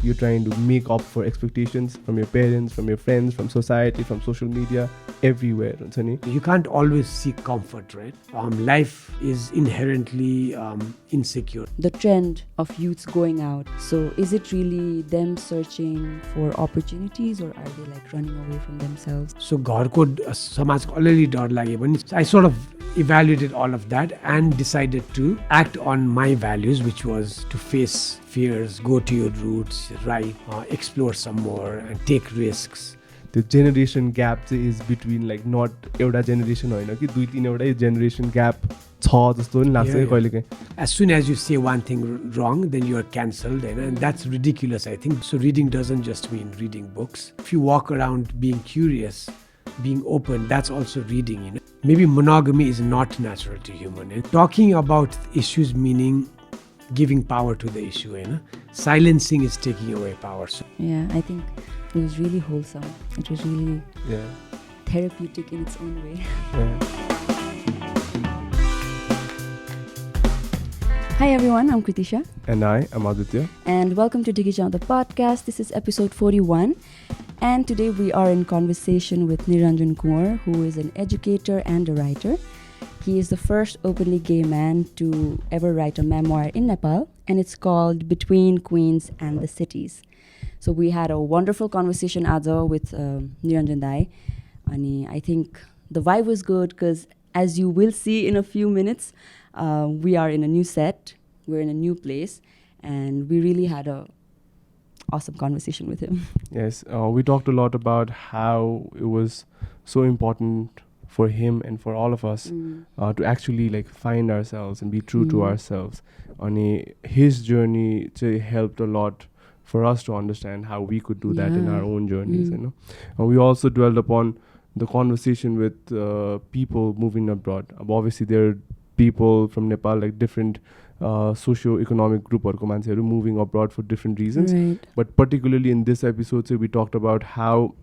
you're trying to make up for expectations from your parents, from your friends, from society, from social media, everywhere. You can't always seek comfort, right? Life is inherently insecure. The trend of youths going out. So is it really them searching for opportunities, or are they like running away from themselves? So घरको समाजको अलिअलि डर लाग्यो भने I sort of evaluated all of that and decided to act on my values, which was to face fears, go to your roots, write, explore some more and take risks. The generation gap is between like not एउटा generation होइन कि 2-3 generation gap छ जस्तो नि लाग्छ है कहिलेकाहीँ. As soon as you say one thing wrong, then you are cancelled, and that's ridiculous, I think. So reading doesn't just mean reading books. If you walk around being curious, being open, that's also reading. Maybe monogamy is not natural to human. Talking about issues meaning giving power to the issue. Silencing is taking away power. So Yeah, I think it was really wholesome. It was really therapeutic in its own way. Hi everyone, I'm Kritisha. And I am Aditya. And welcome to Dhikichyau, the podcast. This is episode 41. And today we are in conversation with Niranjan Kunwar, who is an educator and a writer. He is the first openly gay man to ever write a memoir in Nepal, and it's called Between Queens and the Cities. So we had a wonderful conversation with Niranjan Dai. And I think the vibe was good because, as you will see in a few minutes, we are in a new set, we're in a new place, and we really had a awesome conversation with him. Yes, we talked a lot about how it was so important for him and for all of us to actually like find ourselves and be true to ourselves. And his journey helped a lot for us to understand how we could do that in our own journeys. And we also dwelled upon the conversation with people moving abroad. Obviously, there are people from Nepal, like different socio-economic group or मान्छेहरु moving abroad for different reasons. Right. But particularly in this episode, we talked about how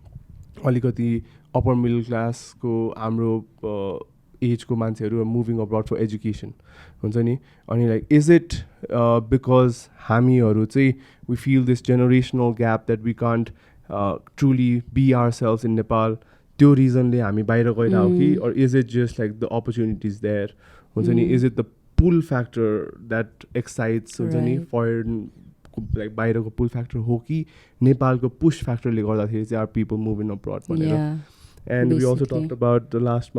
अलिकति upper middle class को हाम्रो age को मान्छेहरु are moving abroad for education. हुन्छ नि अनि like is it because हामीहरु चाहिँ we feel this generational gap that we can't truly be ourselves in Nepal, त्यो reasonले हामी बाहिर गइराउ कि, or is it just like the opportunities there? हुन्छ नि is it the pull factor that excites हुन्छ नि foreign like बाहिरको pull factor हो कि नेपालको push factor ले गर्दाखेरि चाहिँ are people moving abroad भनेर. And basically, we also talked about the last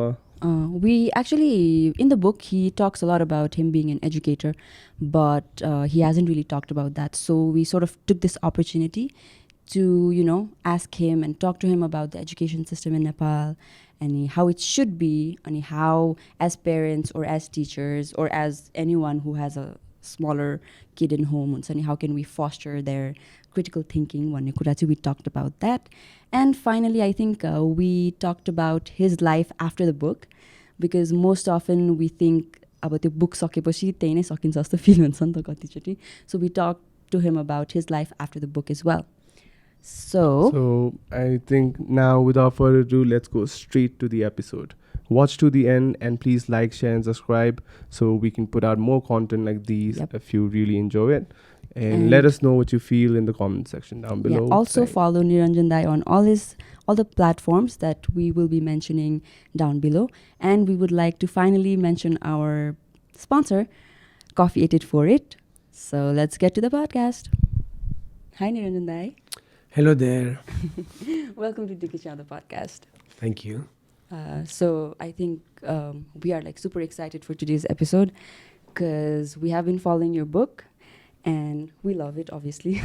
we actually, in the book, he talks a lot about him being an educator, but he hasn't really talked about that. So we sort of took this opportunity to, ask him and talk to him about the education system in Nepal and how it should be, and how as parents or as teachers or as anyone who has a smaller kid in home, how can we foster their critical thinking. We talked about that. And finally, I think we talked about his life after the book, because most often we think about the book सकेपछि त्यही नै सकिन्छ जस्तो feel हुन्छ नि त कतिचोटि. So we talked to him about his life after the book as well. So I think now, without further ado, let's go straight to the episode. Watch to the end and please like, share and subscribe so we can put out more content like these if you really enjoy it. And let us know what you feel in the comment section down below. Also follow Niranjan Dai on all the platforms that we will be mentioning down below. And we would like to finally mention our sponsor, Coffee Ate It For It. So let's get to the podcast. Hi Niranjan Dai. Hello there. Welcome to Dhikichyau, the podcast. Thank you. So I think we are like super excited for today's episode because we have been following your book and we love it, obviously.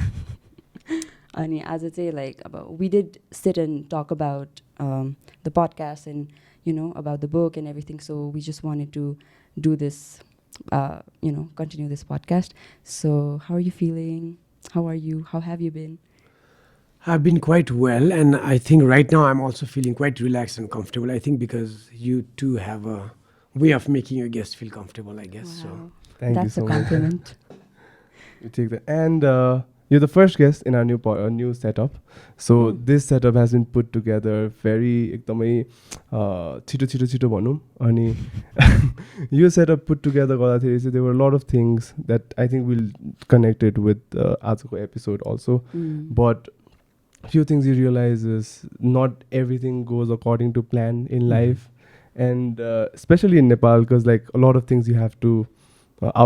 And as I say, we did sit and talk about the podcast and about the book and everything. So we just wanted to do this, continue this podcast. So how are you feeling? How are you? How have you been? I've been quite well, and I think right now I'm also feeling quite relaxed and comfortable. I think because you two have a way of making your guests feel comfortable, I guess. Wow. So That's you so a compliment. You take that. And you're the first guest in our new setup. So this setup has been put together very एकदमै छिटो भनौं अनि यो setup put together गर्दाखेरि चाहिँ there were a lot of things that I think we'll connect it with आजको episode also. But few things you realize is not everything goes according to plan in life, and especially in Nepal, because like a lot of things you have to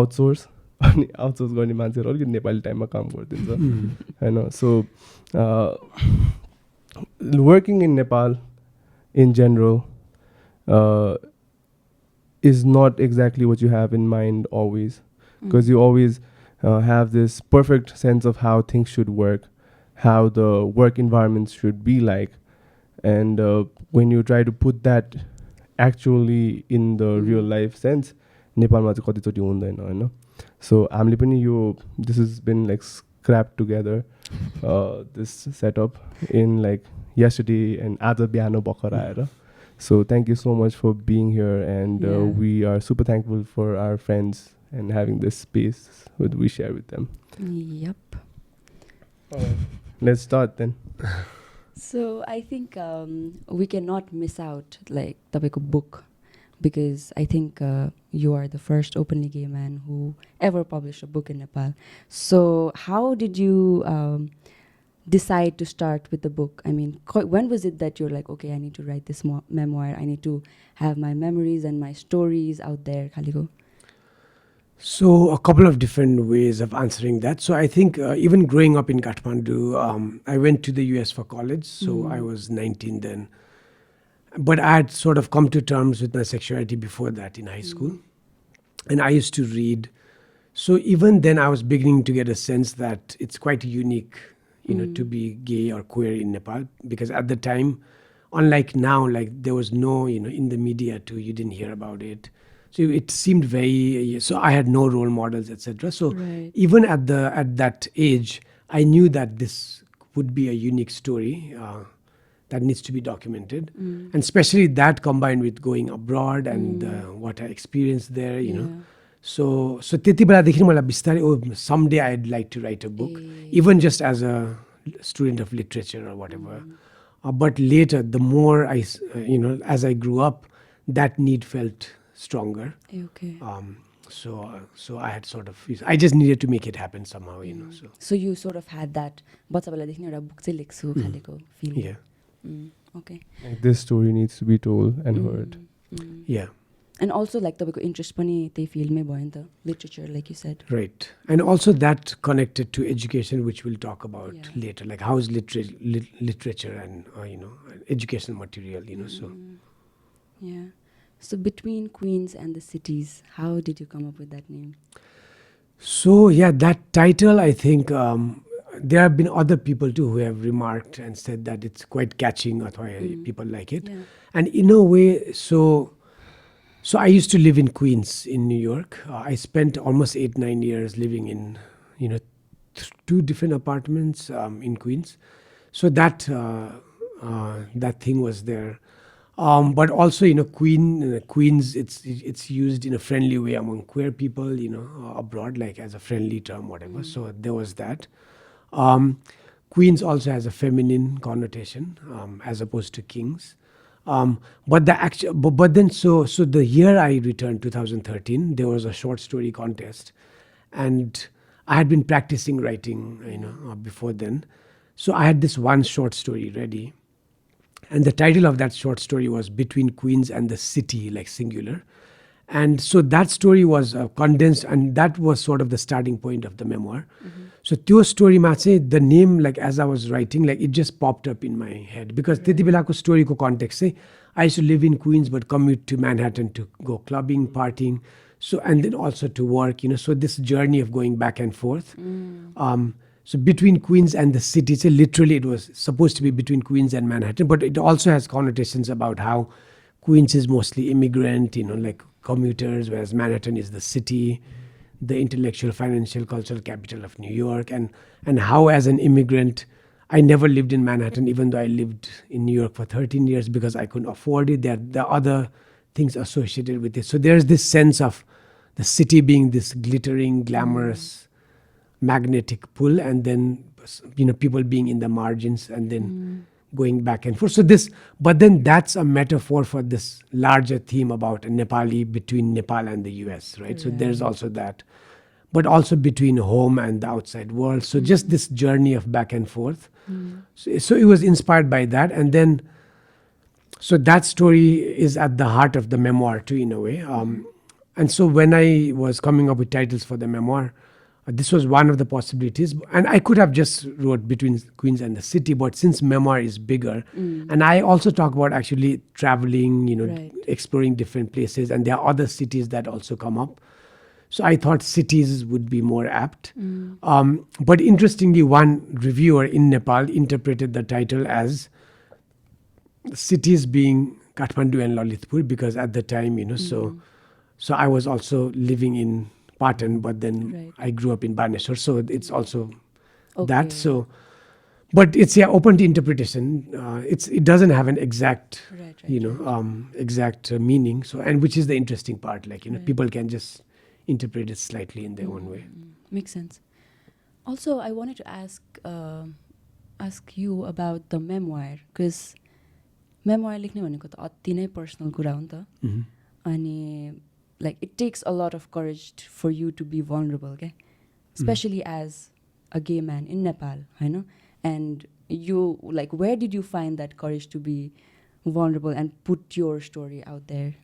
outsource. अनि outsource गर्ने मान्छेहरू अलिकति नेपाली टाइममा काम गरिदिन्छ होइन. So working in Nepal in general is not exactly what you have in mind always, because you always have this perfect sense of how things should work, how the work environments should be like, and when you try to put that actually in the real life sense, नेपालमा चाहिँ कतिचोटि हुँदैन होइन. So हामीले पनि यो this has been like scrapped together this setup in like yesterday and आज बिहान भर्खर आएर. So thank you so much for being here, and we are super thankful for our friends and having this space that we share with them. Yep. Let's start then. So I think we cannot miss out like tapeko book, because I think you are the first openly gay man who ever published a book in Nepal. So how did you decide to start with the book? I mean, when was it that you're like, okay, I need to write this memoir, I need to have my memories and my stories out there, Khaligo? So a couple of different ways of answering that. So I think even growing up in Kathmandu, I went to the US for college, so I was 19 then. But I had sort of come to terms with my sexuality before that in high school. And I used to read. So even then I was beginning to get a sense that it's quite unique, you know, to be gay or queer in Nepal. Because at the time, unlike now, like there was no, you know, in the media too, you didn't hear about it. So it seemed very, so I had no role models, etc. So even at that age, I knew that this would be a unique story that needs to be documented. And especially that combined with going abroad and what I experienced there, you know. So त्यति बेलादेखि मलाई बिस्तारै someday I'd like to write a book, even just as a student of literature or whatever. But later, the more I, you know, as I grew up, that need felt stronger. Okay. So I had sort of, I just needed to make it happen somehow, you know. So you sort of had that बच्चा बेलादेखि एउटा book चाहिँ लेख्छु खालेको feeling. Yeah. Okay. Like this story needs to be told and heard. Yeah. And also like तपाईँको interest पनि त्यही field मै भयो नि त, literature, like you said. Right. And also that connected to education, which we'll talk about later, like how is literature and, you know, educational material, you know, so. Yeah. So between Queens and the cities, how did you come up with that name? So yeah, that title, I think there have been other people too who have remarked and said that it's quite catching, or people like it. Yeah. And in a way, so I used to live in Queens in New York. I spent almost 8-9 years living in, you know, 2 different apartments in Queens. So that that thing was there. But also, you know, Queens, it's used in a friendly way among queer people, you know, abroad, like as a friendly term, whatever. So there was that. Queens also has a feminine connotation, as opposed to kings. But then the year I returned, 2013, there was a short story contest, and I had been practicing writing, you know, before then. So I had this one short story ready. And the title of that short story was Between Queens and the City, like singular. And so that story was condensed, and that was sort of the starting point of the memoir. So त्यो storyमा चाहिँ the name, like as I was writing, like it just popped up in my head. Because त्यति बेलाको storyको context चाहिँ I used to live in Queens but commute to Manhattan to go clubbing, partying. So, and then also to work, you know, so this journey of going back and forth. So between Queens and the city, so literally it was supposed to be between Queens and Manhattan, but it also has connotations about how Queens is mostly immigrant, you know, like commuters, whereas Manhattan is the city, the intellectual, financial, cultural capital of New York, and how as an immigrant, I never lived in Manhattan, even though I lived in New York for 13 years because I couldn't afford it. There are other things associated with it. So there's this sense of the city being this glittering, glamorous, magnetic pull, and then, you know, people being in the margins, and then going back and forth. So this, but then that's a metaphor for this larger theme about a Nepali between Nepal and the US, right? So there's also that, but also between home and the outside world. So just this journey of back and forth. So it was inspired by that. And then, so that story is at the heart of the memoir too, in a way. And so when I was coming up with titles for the memoir, this was one of the possibilities. And I could have just wrote Between Queens and the City, but since memoir is bigger, and I also talk about actually traveling, exploring different places, and there are other cities that also come up. So I thought cities would be more apt. But interestingly, one reviewer in Nepal interpreted the title as cities being Kathmandu and Lalitpur, because at the time, so I was also living in Patan, but then I grew up in Baneshwar, so it's also that. So, but it's open to interpretation. It doesn't have an exact, exact meaning. So, and which is the interesting part, like people can just interpret it slightly in their own way. Makes sense. Also, I wanted to ask you about the memoir, because memoir लेख्ने भनेको त अति नै personal कुरा हो नि त. अनि like it takes a lot of courage for you to be vulnerable, okay? Especially as a gay man in Nepal, and you, like, where did you find that courage to be vulnerable and put your story out there?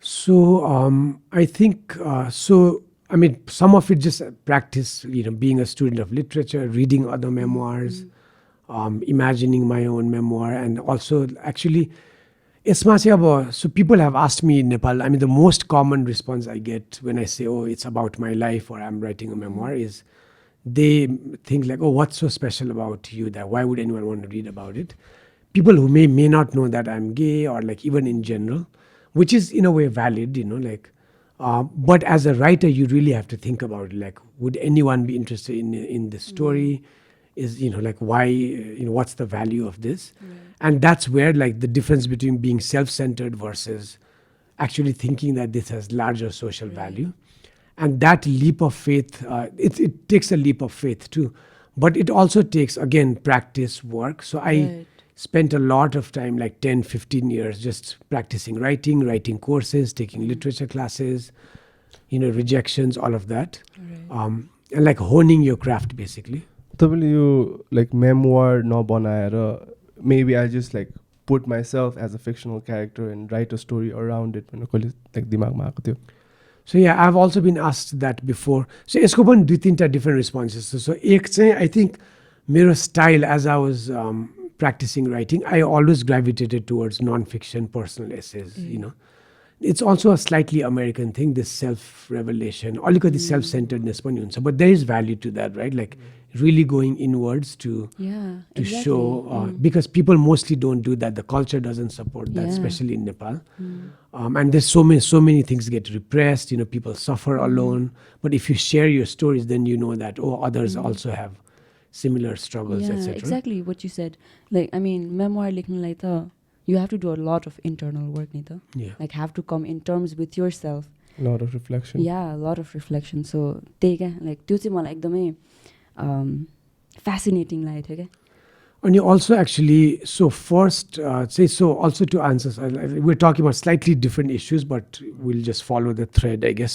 So I think I mean, some of it just practice, being a student of literature, reading other memoirs, imagining my own memoir, and also actually so people have asked me in Nepal, I mean, the most common response I get when I say, oh, it's about my life or I'm writing a memoir, is they think like, oh, what's so special about you that why would anyone want to read about it? People who may not know that I'm gay, or like even in general, which is in a way valid, but as a writer, you really have to think about it, like, would anyone be interested in this story? Is, like, why, what's the value of this? And that's where, like, the difference between being self-centered versus actually thinking that this has larger social value. And that leap of faith, it takes a leap of faith too. But it also takes, again, practice, work. So I spent a lot of time, like 10, 15 years, just practicing writing courses, taking literature classes, rejections, all of that. And like honing your craft, basically. तपाईँले यो like memoir नबनाएर maybe I just like put myself as a fictional character and write a story around it भनेर कहिले like दिमागमा आएको थियो? So yeah, I've also been asked that before. So यसको पनि 2-3 different responses. So एक चाहिँ I think मेरो style as I was practicing writing, I always gravitated towards non-fiction personal essays, It's also a slightly American thing, this self-revelation, अलिकति self-centeredness पनि हुन्छ, but there is value to that, right? Like really going inwards to show, because people mostly don't do that. The culture doesn't support that, especially in Nepal. And there's so many things get repressed, people suffer alone. But if you share your stories, then you know that, others also have similar struggles, etc. Exactly what you said. Like, I mean, memoir लेख्नलाई त you have to do a lot of internal work, like have to come in terms with yourself. A lot of reflection. Yeah, a lot of reflection. So like त्यो चाहिँ मलाई एकदमै fascinating लागेको थियो क्या. And you also actually, so first, also to answer, we're talking about slightly different issues, but we'll just follow the thread, I guess.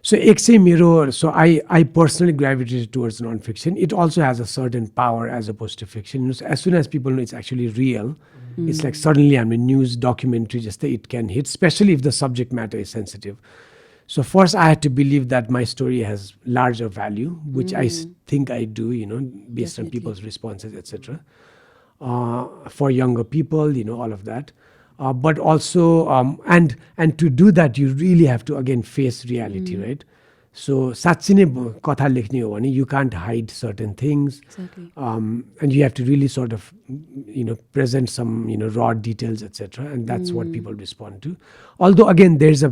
So I personally gravitated towards nonfiction. It also has a certain power as opposed to fiction. So as soon as people know it's actually real, it's like suddenly I'm a news documentary, just it can hit, especially if the subject matter is sensitive. So first I had to believe that my story has larger value, which I think I do, based on people's responses, etc. For younger people, all of that. But also, and to do that, you really have to, again, face reality, right? So, साँच्चै नै कथा लेख्ने हो भने you can't hide certain things. Exactly. And you have to really sort of, present some, raw details, etc. And that's what people respond to. Although, again, there's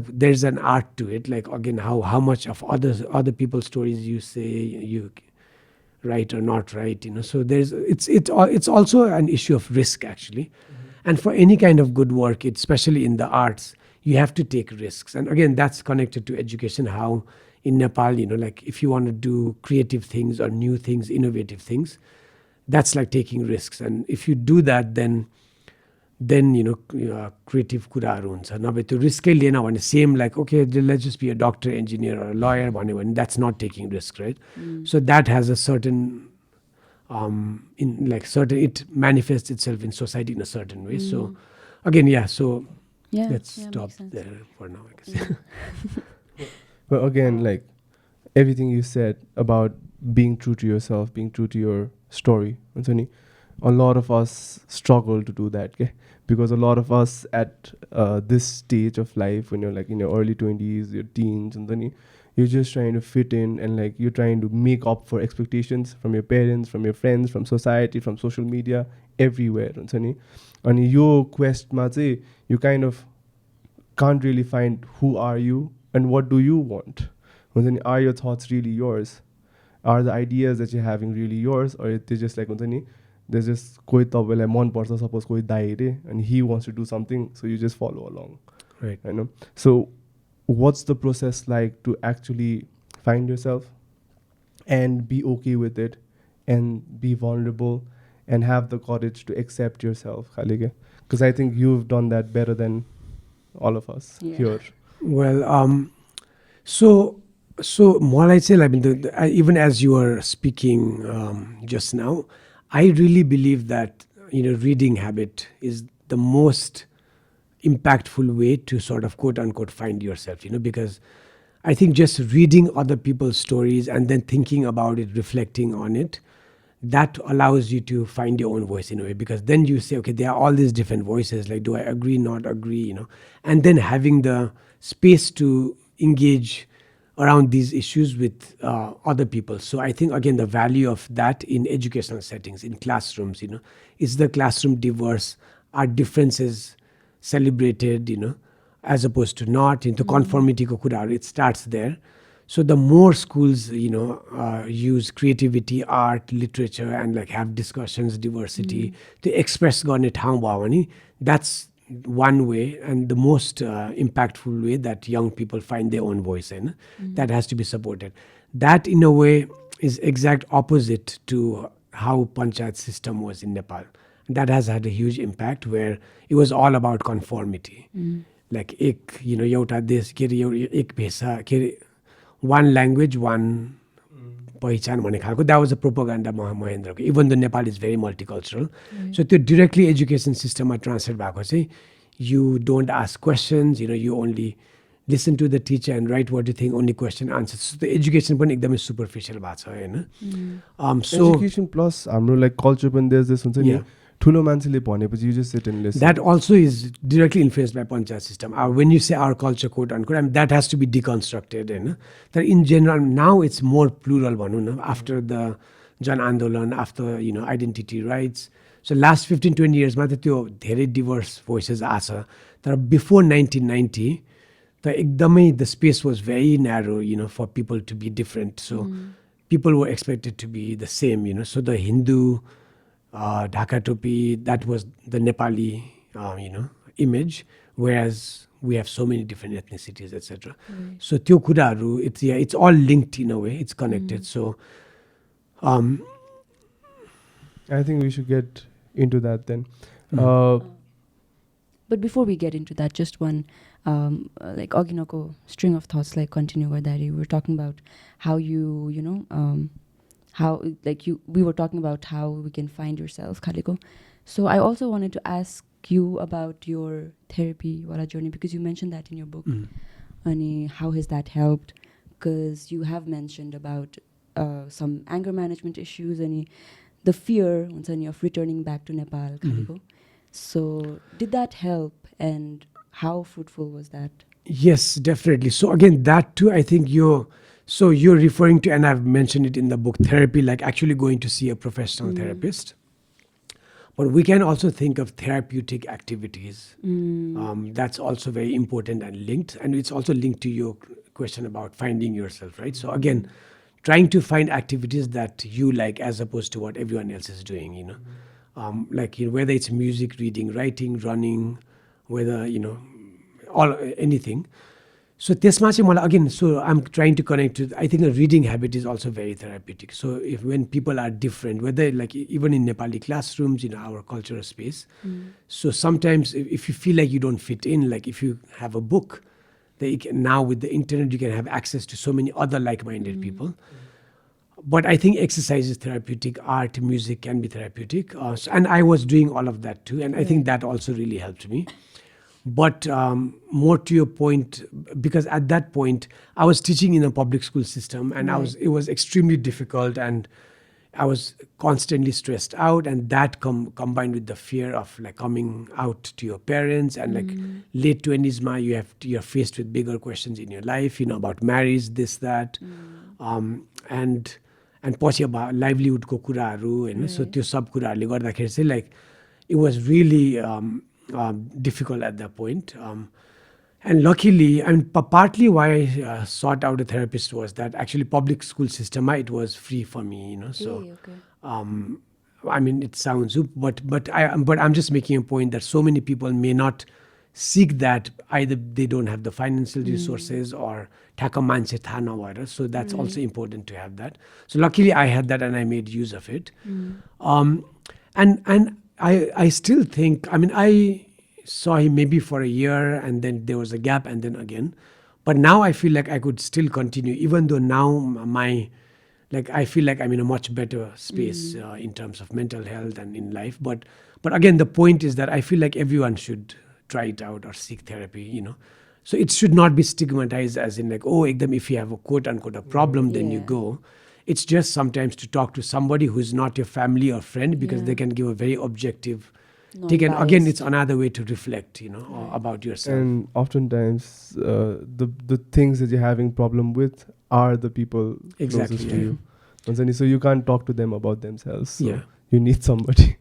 an art to it. Like, again, how much of other people's stories you say you write or not write, So it's also an issue of risk, actually. And for any kind of good work, especially in the arts, you have to take risks. And again, that's connected to education, how in Nepal, like if you want to do creative things or new things, innovative things, that's like taking risks. And if you do that, then creative कुराहरू हुन्छ नभए त्यो रिस्कै लिएन भने same like okay let's just be a doctor engineer or lawyer भन्यो भने that's not taking risk right so that has a certain in like certain it manifests itself in society in a certain way. So again, so let's stop makes sense. there for now, I guess. But again, like everything you said about being true to yourself, being true to your story, Anthony, a lot of us struggle to do that, okay? Because a lot of us at this stage of life, when you're like in your early 20s, your teens, Anthony, you're just trying to fit in and like you're trying to make up for expectations from your parents, from your friends, from society, from social media, everywhere. And your quest, you kind of can't really find who are you and what do you want. Are your thoughts really yours? Are the ideas that you're having really yours, or they're just like there's just koi tabelai man parcha, suppose koi dai re and he wants to do something, so you just follow along, Right. you know? So what's the process like to actually find yourself and be okay with it and be vulnerable and have the courage to accept yourself, Khalige? Because I think you've done that better than all of us here. Well, so मलाई चाहिँ like even as you were speaking just now, I really believe that reading habit is the most impactful way to sort of quote unquote find yourself, because I think just reading other people's stories and then thinking about it, reflecting on it, that allows you to find your own voice in a way, because then you say, okay, there are all these different voices, like do I agree, not agree, and then having the space to engage around these issues with other people. So I think again the value of that in educational settings, in classrooms, is the classroom diverse? Are differences celebrated, as opposed to not? Into conformity ko kuraharu, it starts there. So the more schools, use creativity, art, literature, and like have discussions, diversity to express गर्ने ठाउँ भयो भने, that's one way and the most impactful way that young people find their own voice in. That has to be supported. That in a way is exact opposite to how panchayat system was in Nepal. That has had a huge impact where it was all about conformity. Like ek, एउटा देश के अरे एक भेषा के अरे one language, one पहिचान भन्ने खालको, that was a propaganda महेन्द्रको, even though Nepal is very multicultural. So त्यो directly education system मा translate भएको चाहिँ, you don't ask questions, you only listen to the teacher and write what you think, only question answers. So the education पनि एकदमै superficial भएको छ हैन. So education plus हाम्रो like culture पनि there's this हुन्छ नि, ठुलो मान्छेले भनेपछि you just sit and listen. That also is directly influenced by panchayat system. When you say our culture, quote unquote, I mean, that has to be deconstructed. That in general, now it's more plural भनौँ न, after the Jan Andolan, after identity rights. So last 15-20 years मा त त्यो धेरै diverse voices आछ. तर before 1990, the एकदमै the space was very narrow, for people to be different. So people were expected to be the same, So the Hindu Dhaka topi, that was the Nepali, image, whereas we have so many different ethnicities, etc. So त्यो कुराहरू, it's all linked in a way, it's connected. So I think we should get into that then. But before we get into that, just one like Oginoko string of thoughts, like continue that you were talking about how you how like we were talking about how we can find yourself, Kaliko. So I also wanted to ask you about your therapy wala journey, because you mentioned that in your book. And how has that helped? Because you have mentioned about some anger management issues and the fear of returning back to Nepal, Kaliko. So did that help, and how fruitful was that? Yes, definitely. So again, that too, I think you're referring to, and I've mentioned it in the book, therapy, like actually going to see a professional therapist. But we can also think of therapeutic activities. That's also very important and linked. And it's also linked to your question about finding yourself, right? So again, trying to find activities that you like as opposed to what everyone else is doing, like whether it's music, reading, writing, running, whether, all anything. So त्यसमा चाहिँ मलाई again, so I'm trying to connect to, I think a reading habit is also very therapeutic. So if when people are different, whether like even in Nepali classrooms, in our cultural space, so sometimes if you feel like you don't fit in, like if you have a book, that you can, now with the internet you can have access to so many other like-minded people. But I think exercise is therapeutic, art, music can be therapeutic. And I was doing all of that too. And I think that also really helped me. But more to your point, because at that point, I was teaching in a public school system and it was extremely difficult and I was constantly stressed out. And that combined with the fear of like coming out to your parents and like late 20s, you're faced with bigger questions in your life, about marriage, this, that. And पछि अब लाइभलीहुडको कुराहरू होइन सो त्यो सब कुराहरूले गर्दाखेरि चाहिँ like it was really difficult at that point. And luckily, and partly why I sought out a therapist was that actually public school system, it was free for me, So, I mean, it sounds, but I'm just making a point that so many people may not seek that. Either they don't have the financial resources or ठ्याक्क मान्छे थाहा नभएर. So that's also important to have that. So luckily I had that and I made use of it. And I still think, I mean, I saw him maybe for a year and then there was a gap and then again. But now I feel like I could still continue, even though now I feel like I'm in a much better space in terms of mental health and in life. But again, the point is that I feel like everyone should try it out or seek therapy, So it should not be stigmatized as in like, oh, if you have a quote unquote a problem, then you go. It's just sometimes to talk to somebody who's not your family or friend because they can give a very objective take. And again, it's another way to reflect, about yourself. And oftentimes, the things that you're having problem with are the people closest to you. So you can't talk to them about themselves. So you need somebody.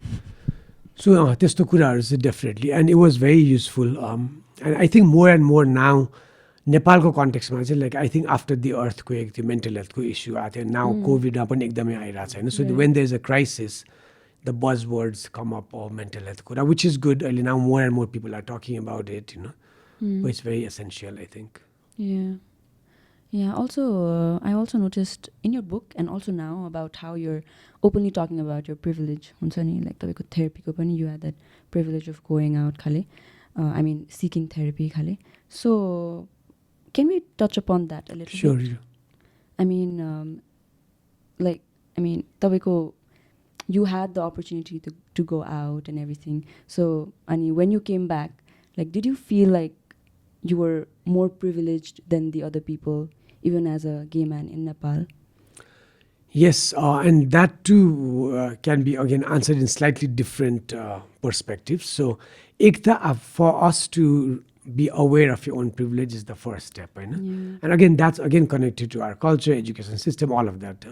So त्यस्तो कुराहरू चाहिँ definitely, and it was very useful. And I think more and more now, नेपालको कन्टेक्स्टमा चाहिँ like I think after the earthquake, the mental health को issue आएको थियो. Now COVID-मा पनि एकदमै आइरहेको छैन. So when there's a crisis, the buzzwords come up of mental health कुरा, which is good. Now more and more people are talking about it, But it's very essential, I think. Yeah. Also, I also noticed in your book and also now about how you're openly talking about your privilege. हुन्छ नि like तपाईँको therapy को पनि you had that privilege of going out खाले. I mean, seeking therapy खाले. So, can we touch upon that a little bit? Sure. I mean, तपाईँको you had the opportunity to go out and everything. So, Ani, when you came back, like, did you feel like you were more privileged than the other people, even as a gay man in Nepal? Yes, and that too can be again answered in slightly different perspectives. So, for us to be aware of your own privilege is the first step, and again that's connected to our culture, education system, all of that.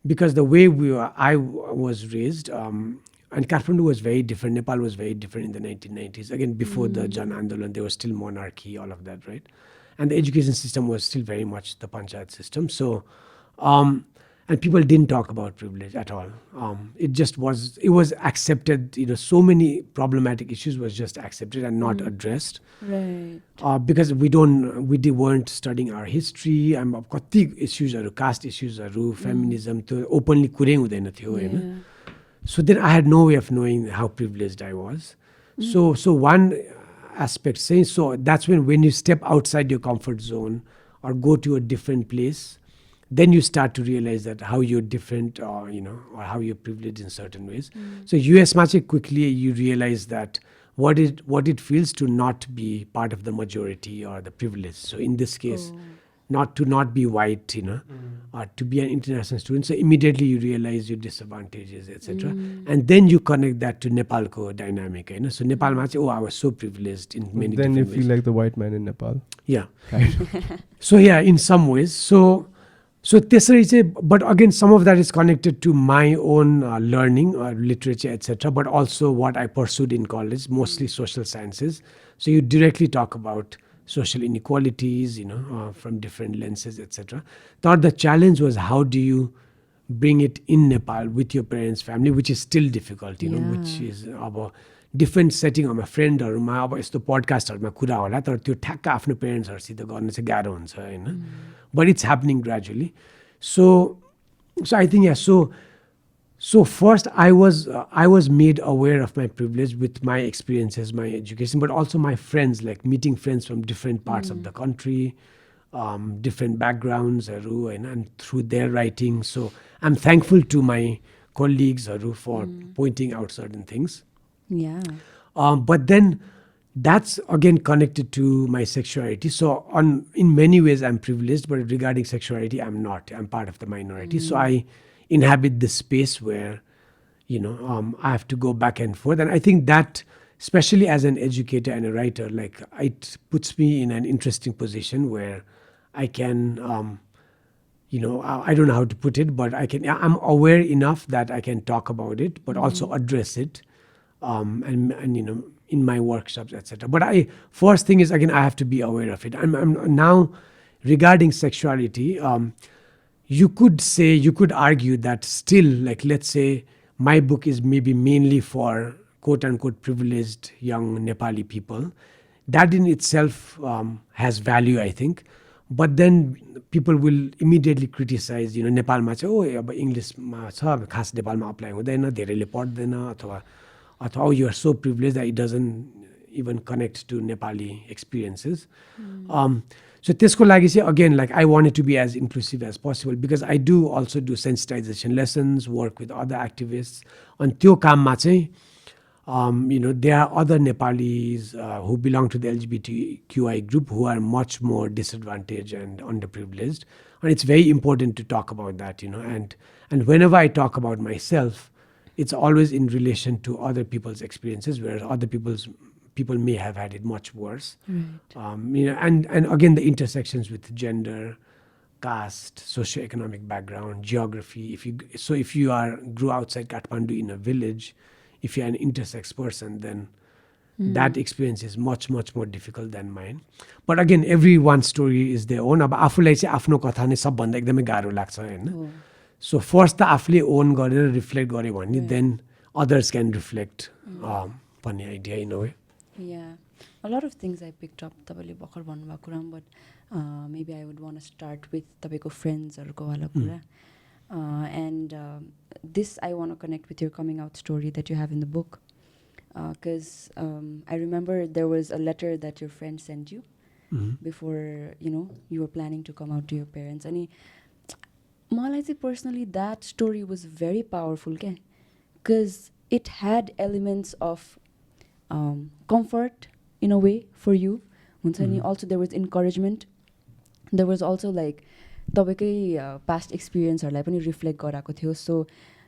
Because the way I was raised, and Kathmandu was very different, Nepal was very different in the 1990s. Again, before the Jan Andolan, there was still monarchy, all of that, right? And the education system was still very much the panchayat system. So, and people didn't talk about privilege at all. It was accepted, so many problematic issues was just accepted and not addressed. Right. Because we weren't studying our history. कति issues, caste issues, feminism, openly कुरै हुँदैन थियो. So then I had no way of knowing how privileged I was. So one aspect saying, so that's when you step outside your comfort zone or go to a different place, then you start to realize that how you're different or how you're privileged in certain ways. So US magic quickly you realize that what it feels to not be part of the majority or the privilege. So in this case, not be white, or to be an international student. So immediately you realize your disadvantages, etc. And then you connect that to Nepalko dynamic. So Nepal machi, I was so privileged in many different ways. Then you feel like the white man in Nepal. Yeah. Right. So yeah, in some ways. So त्यसरी चाहिँ, but again, some of that is connected to my own learning or literature, etc. But also what I pursued in college, mostly social sciences. So you directly talk about social inequalities, from different lenses, etc. Thought the challenge was how do you bring it in Nepal with your parents' family, which is still difficult, which is different सेटिङहरूमा फ्रेन्डहरूमा अब यस्तो पडकास्टहरूमा कुरा होला तर त्यो ठ्याक्क आफ्नो पेरेन्ट्सहरूसित गर्न चाहिँ गाह्रो हुन्छ होइन but it's happening gradually so I think So first, I was made aware of my privilege with my experiences, my education, but also my friends, like meeting friends from different parts of the country, different backgrounds, and through their writing. So I'm thankful to my colleagues for pointing out certain things. Yeah. But then that's again connected to my sexuality. So in many ways, I'm privileged, but regarding sexuality, I'm not. I'm part of the minority. So I inhabit this space where I have to go back and forth, and I think that especially as an educator and a writer, like it puts me in an interesting position where I can I don't know how to put it, but I'm aware enough that I can talk about it but also address it and in my workshops, etc. But first thing is, again, I have to be aware of it. I'm now regarding sexuality, you could argue that still, like, let's say my book is maybe mainly for quote unquote privileged young Nepali people. That in itself has value, I think. But then people will immediately criticize, नेपालमा चाहिँ अब इङ्ग्लिसमा छ खास नेपालमा apply हुँदैन धेरैले पढ्दैन अथवा you are so privileged that it doesn't even connect to Nepali experiences. So त्यसको लागि चाहिँ again, like I wanted to be as inclusive as possible because I do also do sensitization lessons, work with other activists. On त्यो काममा चाहिँ there are other Nepalis who belong to the LGBTQI group who are much more disadvantaged and underprivileged. And it's very important to talk about that, and whenever I talk about myself, it's always in relation to other people's experiences, whereas other people may have had it much worse. Right. And again, the intersections with gender, caste, socioeconomic background, geography. If you grew outside Kathmandu in a village, if you're an intersex person, then that experience is much, much more difficult than mine. But again, everyone's story is their own. अब आफूलाई चाहिँ आफ्नो कथा नै सबभन्दा एकदमै गाह्रो लाग्छ हैन. So first the आफूले own गरेर reflect गर्यो भने then others can reflect भन्ने idea in a way. Yeah, a lot of things I picked up तपाईँले भर्खर भन्नुभएको कुरा, but maybe I would want to start with तपाईँको friendsहरूको वाला कुरा. And this I want to connect with your coming out story that you have in the book, because I remember there was a letter that your friend sent you before you were planning to come out to your parents. And मलाई चाहिँ personally that story was very powerful, because it had elements of comfort in a way for you. Also there was encouragement. There was also like तपाईँकै past experienceहरूलाई पनि reflect गराएको थियो. So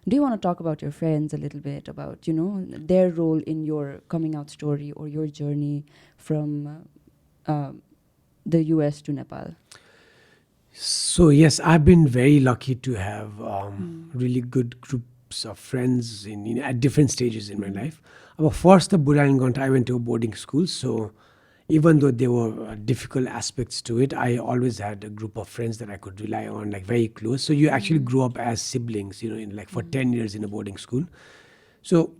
do you want to talk about your friends a little bit, about their role in your coming out story or your journey from the US to Nepal? So yes, I've been very lucky to have really good groups of friends at different stages in my life. First, the Budayangonta, I went to a boarding school, so even though there were difficult aspects to it, I always had a group of friends that I could rely on, like very close. So you actually grew up as siblings, for 10 years in a boarding school. So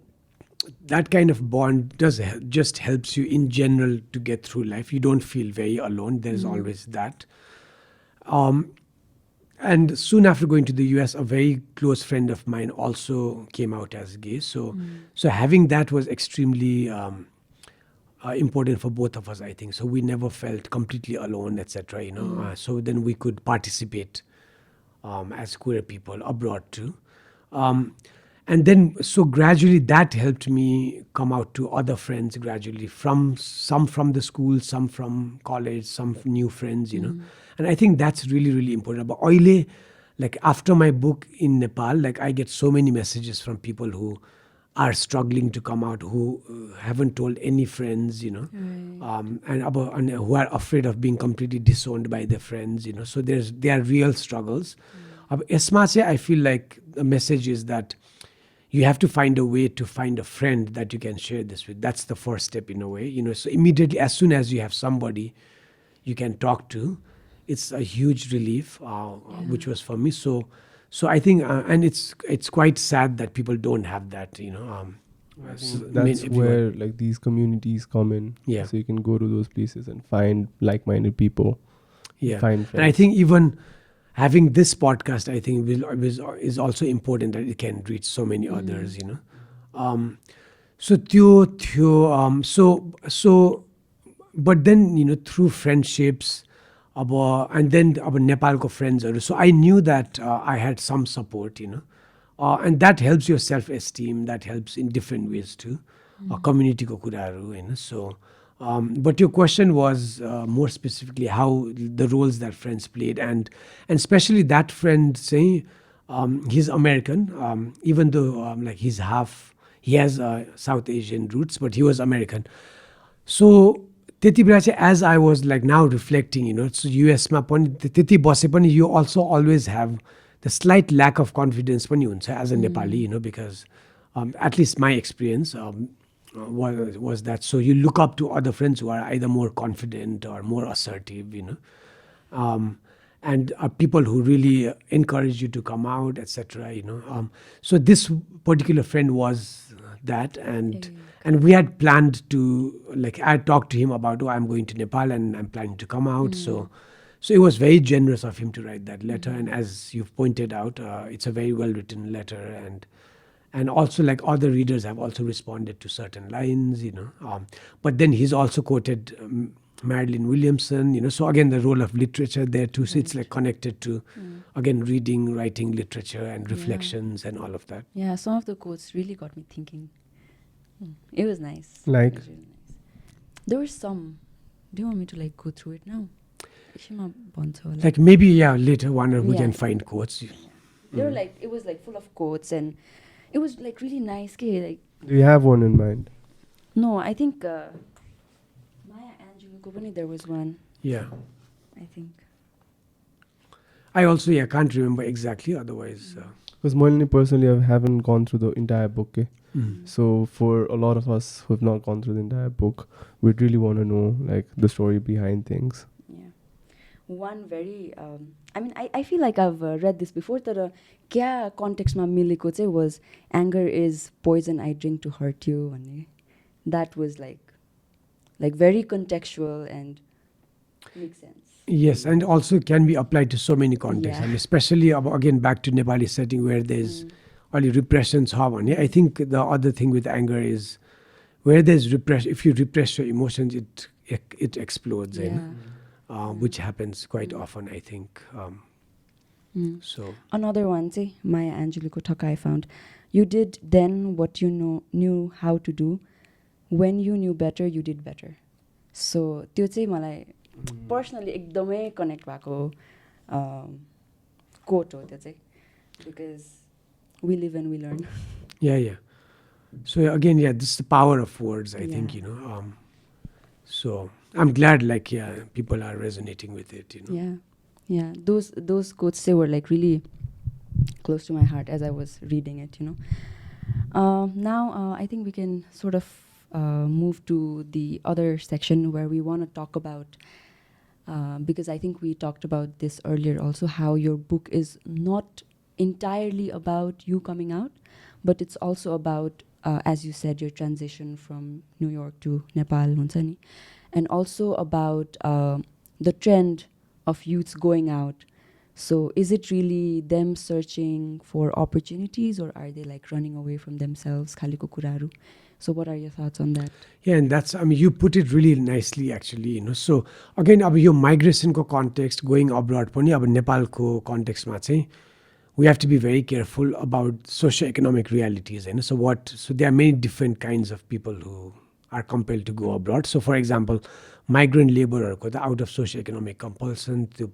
that kind of bond just helps you in general to get through life. You don't feel very alone. There is always that. And soon after going to the US, a very close friend of mine also came out as gay. So having that was extremely important for both of us, I think. So we never felt completely alone, etc. So then we could participate as queer people abroad too. And then so gradually that helped me come out to other friends gradually, some from the school, some from college, some new friends, And I think that's really, really important. But oile, like after my book in Nepal, like I get so many messages from people who are struggling to come out, who haven't told any friends, and who are afraid of being completely disowned by their friends, So there are real struggles. I feel like the message is that you have to find a way to find a friend that you can share this with. That's the first step in a way, So immediately, as soon as you have somebody you can talk to, it's a huge relief, which was for me. So I think, and it's quite sad that people don't have that, I So, think that's everyone. where like these communities come in. Yeah. So you can go to those places and find like-minded people. Yeah. Find friends. And I think even having this podcast, I think is also important that it can reach so many others, you know. So so but then, you know, through friendships and then our Nepalko friends, so I knew that I had some support, you know. And that helps your self-esteem, that helps in different ways too. Community ko kuraharu, you know. So but your question was more specifically how the roles that friends played, and especially that friend saying he's American, even though like he has South Asian roots, but he was American. So त्यति बेला चाहिँ as I was like now reflecting, you know, so US मा पनि त्यति बसे पनि you also always have the slight lack of confidence पनि हुन्छ as a Nepali, you know, because at least my experience was that. So you look up to other friends who are either more confident or more assertive, you know, and are people who really encourage you to come out, etc. You know, so this particular friend was that, and we had planned to, like, I talked to him about, oh, I'm going to Nepal and I'm planning to come out. So it was very generous of him to write that letter, and as you've pointed out, it's a very well written letter, and also like other readers have also responded to certain lines, you know. But then he's also quoted Marilyn Williamson, you know. So again, the role of literature there too. So it's like connected to again reading, writing, literature, and reflections and all of that. Yeah, some of the quotes really got me thinking. It was nice. Like? It was really nice. There were some. Do you want me to like go through it now? Like maybe later one we Yeah. can find quotes. They were like, it was like full of quotes, and it was like really nice. Like, Do you have one in mind? no, I think Maya Angelou Kopani, there was one. Yeah. I think. I also can't remember exactly. Otherwise, Because personally, I haven't gone through the entire book. So for a lot of us who have not gone through the entire book, we'd really want to know like the story behind things. Yeah. One very, I mean, I feel like I've read this before. That kya context ma mileko chai was anger is poison I drink to hurt you. And that was like very contextual and makes sense. yes, and also can be applied to so many contexts, Yeah. and especially again back to Nepali setting where there's only repression. I think the other thing with anger is where there's repression. If you repress your emotions, it explodes, which happens quite often, I think. So Another one, say Maya Angelou Kopani I found. You did then what you knew how to do. When you knew better, you did better. So त्यो चाहिँ मलाई personally एकदमै connect भएको quote हो त्यो चाहिँ, because we live and we learn. yeah. So again, this is the power of words, I think, Yeah. you know. So I'm glad, like, people are resonating with it, you know. Yeah. Those quotes, they were like really close to my heart as I was reading it, you know. Now I think we can sort of move to the other section where we want to talk about, because I think we talked about this earlier also, how your book is not entirely about you coming out, but it's also about, as you said, your transition from New York to Nepal, हुन्छ नि, and also about the trend of youths going out. So is it really them searching for opportunities, or are they like running away from themselves? Khaliko kuraharu. So what are your thoughts on that? Yeah, and that's, I mean, you put it really nicely, actually, you know. So again, your migration ko context, going abroad पनि अब नेपालको context मा चाहिँ we have to be very careful about socioeconomic realities, you know. So there are many different kinds of people who are compelled to go abroad. So for example, migrant laborerको त out of socioeconomic compulsion, त्यो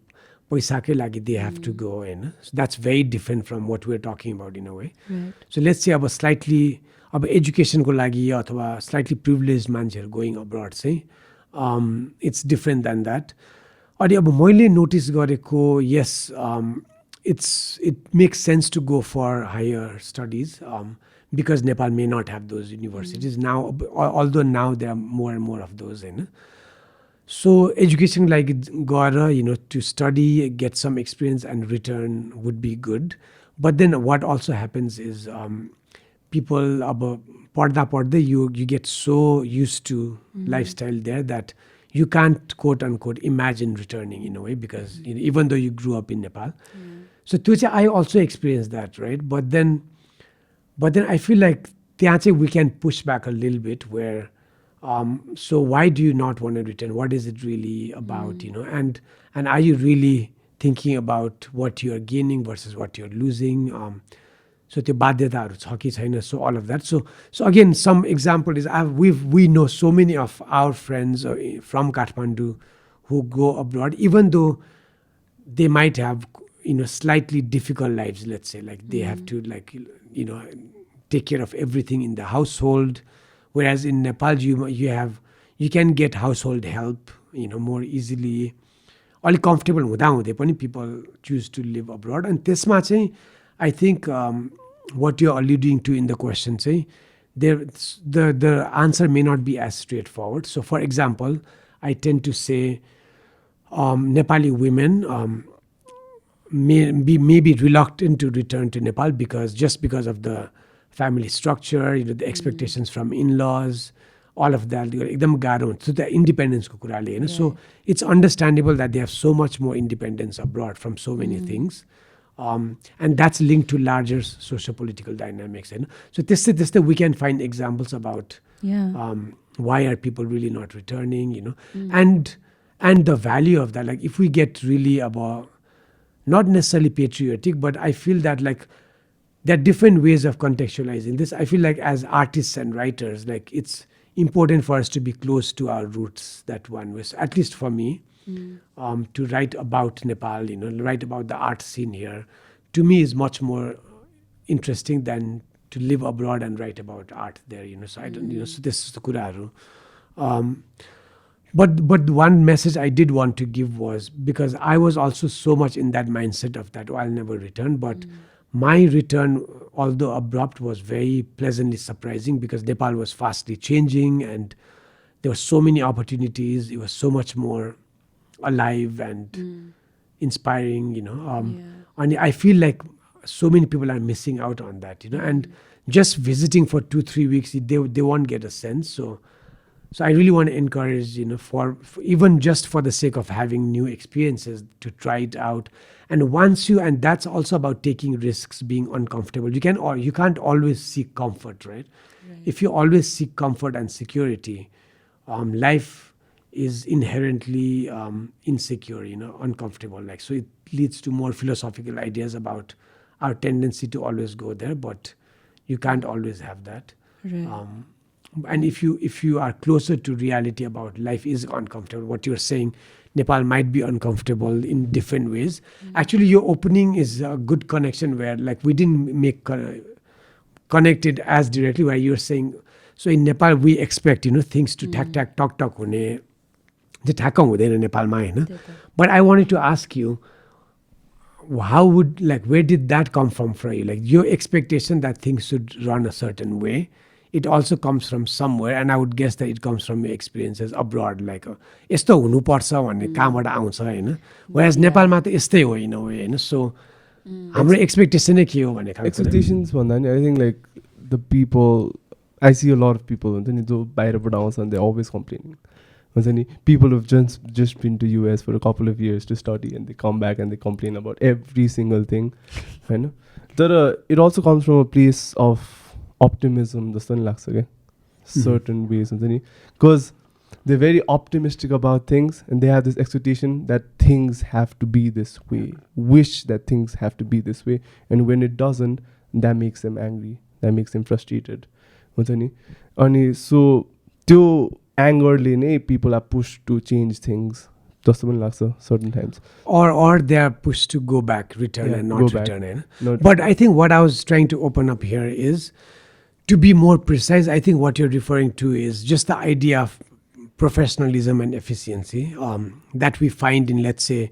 पैसाकै लागि they have to go, you know. So that's very different from what we're talking about in a way. Right. So let's say अब slightly अब एजुकेसनको लागि अथवा slightly privilege मान्छेहरू going abroad चाहिँ it's different than that. अनि अब मैले नोटिस गरेको, yes, it makes sense to go for higher studies because Nepal may not have those universities now, although now there are more and more of those, होइन. So एजुकेसनको लागि गएर, you know, to study, get some experience and return would be good. But then what also happens is people पढ्दै you get so used to lifestyle there that you can't quote unquote imagine returning in a way, because even though you grew up in Nepal. So त्यो चाहिँ I also experienced that, right? But then I feel like त्यहाँ चाहिँ we can push back a little bit where so why do you not want to return? What is it really about, and are you really thinking about what you are gaining versus what you're losing? So त्यो बाध्यताहरू छ कि छैन, so all of that. So again, some example is we know so many of our friends from Kathmandu who go abroad, even though they might have slightly difficult lives, let's say, like they have to take care of everything in the household, whereas in Nepal you can get household help more easily. Already comfortable हुँदै पनि people choose to live abroad. And त्यसमा चाहिँ I think what you're alluding to in the question चाहिँ the answer may not be as straightforward. So for example, I tend to say Nepali women may be reluctant to return to Nepal because of the family structure, the expectations from in-laws, all of that. एकदम गाह्रो हुन्छ. So the independence को कुराले हैन. So it's understandable that they have so much more independence abroad from so many things. And that's linked to larger socio-political dynamics. So this we can find examples about why are people really not returning, and the value of that. Like if we get really about, not necessarily patriotic, but I feel that like there are different ways of contextualizing this. I feel like as artists and writers, like it's important for us to be close to our roots that one way. So at least for me, to write about Nepal, write about the art scene here, to me is much more interesting than to live abroad and write about art there. So I don't, so this is the kuraharu. But one message I did want to give was, because I was also so much in that mindset of that, I'll never return. But my return, although abrupt, was very pleasantly surprising, because Nepal was fastly changing and there were so many opportunities. It was so much more alive and inspiring, and I feel like so many people are missing out on that, and just visiting for 2-3 weeks, they won't get a sense. So I really want to encourage, for even just for the sake of having new experiences, to try it out. And and that's also about taking risks, being uncomfortable. You can't always seek comfort, right? If you always seek comfort and security, life is inherently insecure, uncomfortable. Like, so it leads to more philosophical ideas about our tendency to always go there, but you can't always have that. Right. And if you are closer to reality about life is uncomfortable, what you're saying, Nepal might be uncomfortable in different ways. Actually, your opening is a good connection where, like, we didn't make connected as directly, where you're saying, so in Nepal we expect things to talk हुने ठ्याक्क हुँदैन नेपालमा हैन. But I wanted to ask you, where did that come from for you? Like your expectation that things should run a certain way, it also comes from somewhere, and I would guess that it comes from your experiences abroad. Like यस्तो हुनुपर्छ भन्ने कहाँबाट आउँछ हैन. Whereas नेपालमा त यस्तै हो in a way Hahn. So हाम्रो expectation नै के हो भन्ने खालको. Expectations भन्दा नि, I think like the people, I see a lot of people हुन्छ नि जो बाहिरबाट आउँछन्, they're always complaining. People who've just been to US for a couple of years to study, and they come back and they complain about every single thing. It also comes from a place of optimism, certain ways, because they're very optimistic about things, and they have this expectation that things have to be this way, wish that things have to be this way, and when it doesn't, that makes them angry, that makes them frustrated. So त्यो angerly people are pushed to change things certain times, or they are pushed to go back, return, and not return. But I think what I was trying to open up here is, to be more precise, I think what you're referring to is just the idea of professionalism and efficiency that we find in, let's say,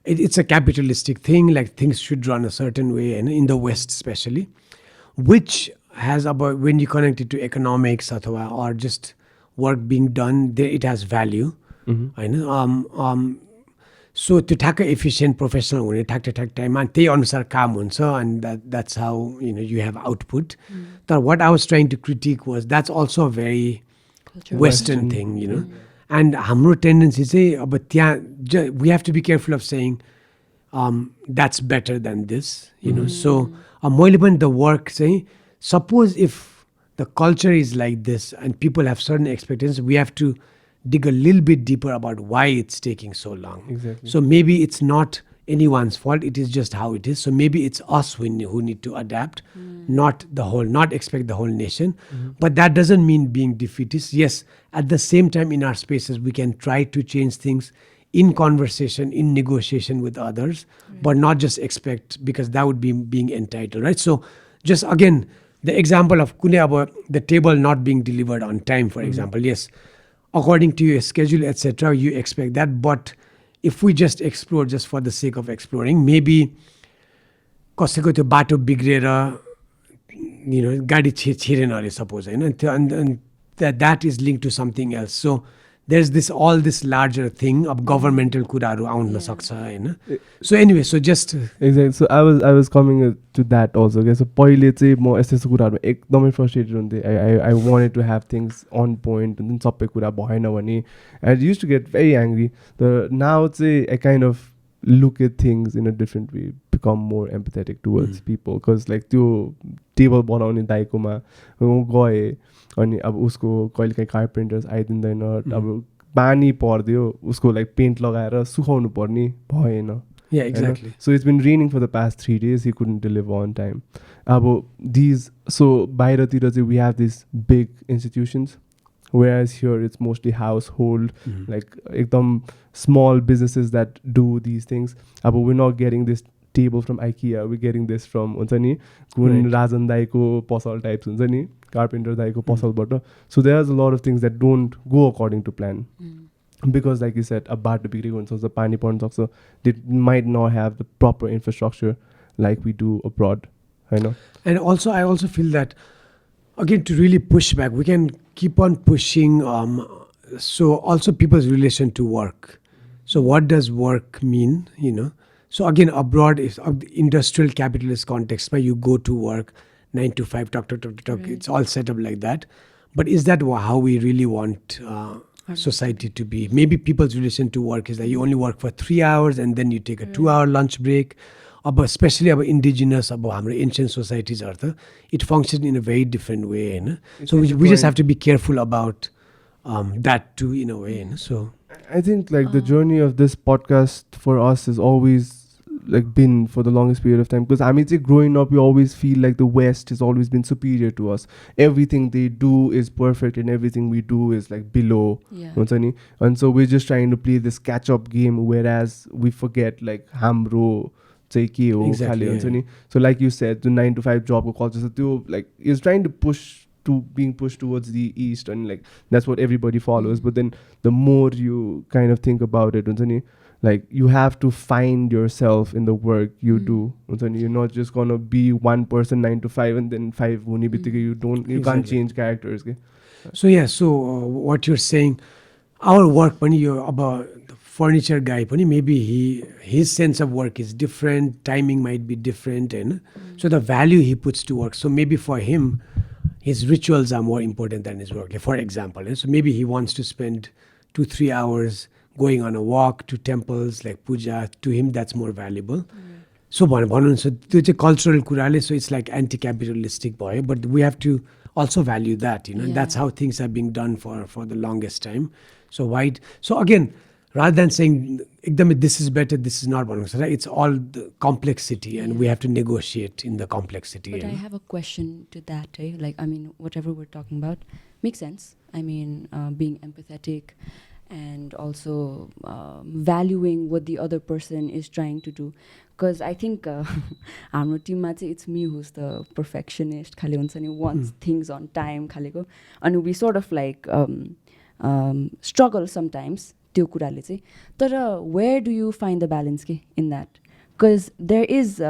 it's a capitalistic thing, like things should run a certain way, and in the West especially, which has about, when you connect it to economics or just work being done, it has value. So त्यो ठ्याक्क efficient professional हुने ठ्याक टाइममा त्यही अनुसार काम हुन्छ and that's how you have output तर what I was trying to critique was that's also a very western thing and हाम्रो टेन्डेन्सी चाहिँ अब त्यहाँ we have to be careful of saying that's better than this so मैले पनि the work चाहिँ suppose if the culture is like this and people have certain expectations we have to dig a little bit deeper about why it's taking so long. Exactly. So maybe it's not anyone's fault, it is just how it is. So maybe it's us who need to adapt, not expect the whole nation. But that doesn't mean being defeatist. Yes, at the same time in our spaces, we can try to change things in conversation, in negotiation with others, but not just expect, because that would be being entitled, right? So just again, the example of Kune about the table not being delivered on time, for example, yes, according to your schedule, etc., you expect that. But if we just explore just for the sake of exploring, maybe कसैको त्यो बाटो बिग्रेर गाडी छिरेन अरे suppose होइन and that is linked to something else. So there's this larger thing of governmental कुराहरू आउन सक्छ होइन. So anyway, so just exactly. So I was coming to that also. Okay, so पहिले चाहिँ म यस्तो कुराहरुमा एकदमै फ्रस्ट्रेटेड हुन्थे. I wanted to have things on point and then सबै कुरा भएन भने I used to get very angry. Now चाहिँ I kind of look at things in a different way, become more empathetic towards people, because like त्यो table बनाउने दाइकोमा गए अनि अब उसको कहिले काहीँ कार्पेन्टर्स आइदिँदैन, अब पानी पर्दियो उसको लाइक पेन्ट लगाएर सुकाउनु पर्ने भएन. Yeah, exactly. So it's been raining for the past 3 days. He couldn't deliver on time. So बाहिरतिर चाहिँ we have these big institutions, whereas here it's mostly household, like एकदम small businesses that do these things. We're not getting this table from IKEA. We're getting this from हुन्छ नि कुन राजन दाइको पसल types हुन्छ नि carpenter दाइको पसलबाट. So there's a lot of things that don't go according to plan. Because like you said, a बाटो बिग्रेको हुन्छ, पानी पर्न सक्छ. They might not have the proper infrastructure like we do abroad. I know. And also, I also feel that, again, to really push back, we can keep on pushing. So also people's relation to work. So what does work mean, So again, abroad, is industrial capitalist context, where you go to work, 9 to 5, talk. Right. It's all set up like that. But is that how we really want society to be? Maybe people's relation to work is that you only work for 3 hours and then you take a 2-hour lunch break. Especially about indigenous, about ancient societies, it functions in a very different way. So we just have to be careful about that too, in a way. So I think like the journey of this podcast for us has always like been for the longest period of time, because I mean, growing up, we always feel like the West has always been superior to us. Everything they do is perfect and everything we do is like below. And so we're just trying to play this catch-up game, whereas we forget like hamro चाहिँ के हो खाली हुन्छ नि. So like you said, the 9 to 5 job culture, so त्यो like is trying to push to being pushed towards the east, and like that's what everybody follows. But then the more you kind of think about it, हुन्छ नि, like you have to find yourself in the work you do. You're not just gonna be one person 9 to 5 and then 5 hune bittikai you can't change characters. Okay? So yeah, so what you're saying, our work pani yo about furniture guy pani, maybe his sense of work is different, timing might be different, and so the value he puts to work. So maybe for him, his rituals are more important than his work, for example. And so maybe he wants to spend 2-3 hours going on a walk to temples like puja. To him, that's more valuable. So it's a cultural kurale, so it's like anti-capitalistic boy, but we have to also value that, and that's how things are being done for the longest time. So again, rather than saying this is better, this is not, it's all the complexity, and we have to negotiate in the complexity. But I have a question to that. Like, I mean, whatever we're talking about makes sense. I mean, being empathetic and also valuing what the other person is trying to do. Because I think हाम्रो टिममा चाहिँ it's me who's the perfectionist. खाले हुन्छ नि, wants things on time खालेको. And we sort of like struggle sometimes. But where do you find the balance in that? Because there is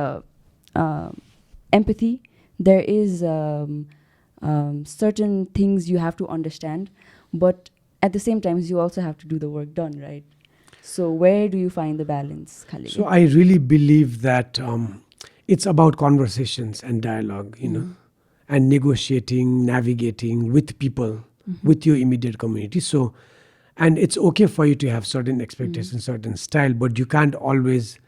empathy, there is certain things you have to understand, but at the same time you also have to do the work done, right? So where do you find the balance, Khalid? So I really believe that it's about conversations and dialogue, you know, and negotiating, navigating with people, with your immediate community. So, and it's okay for you to have certain expectations, certain style, but you can't always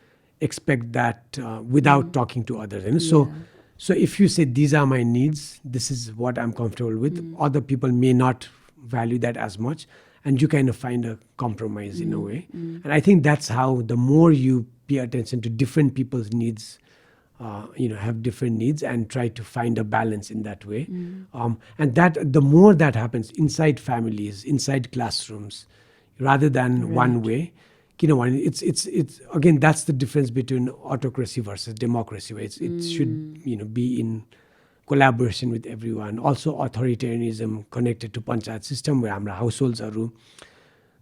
expect that without talking to others. You know? So if you say these are my needs, this is what I'm comfortable with, other people may not value that as much, and you kind of find a compromise in a way. And I think that's how the more you pay attention to different people's needs, you know, have different needs and try to find a balance in that way. And that the more that happens inside families, inside classrooms, rather than one way, you know, it's again, that's the difference between autocracy versus democracy, where it should, you know, be in collaboration with everyone. Also authoritarianism connected to panchayat system, where our households are,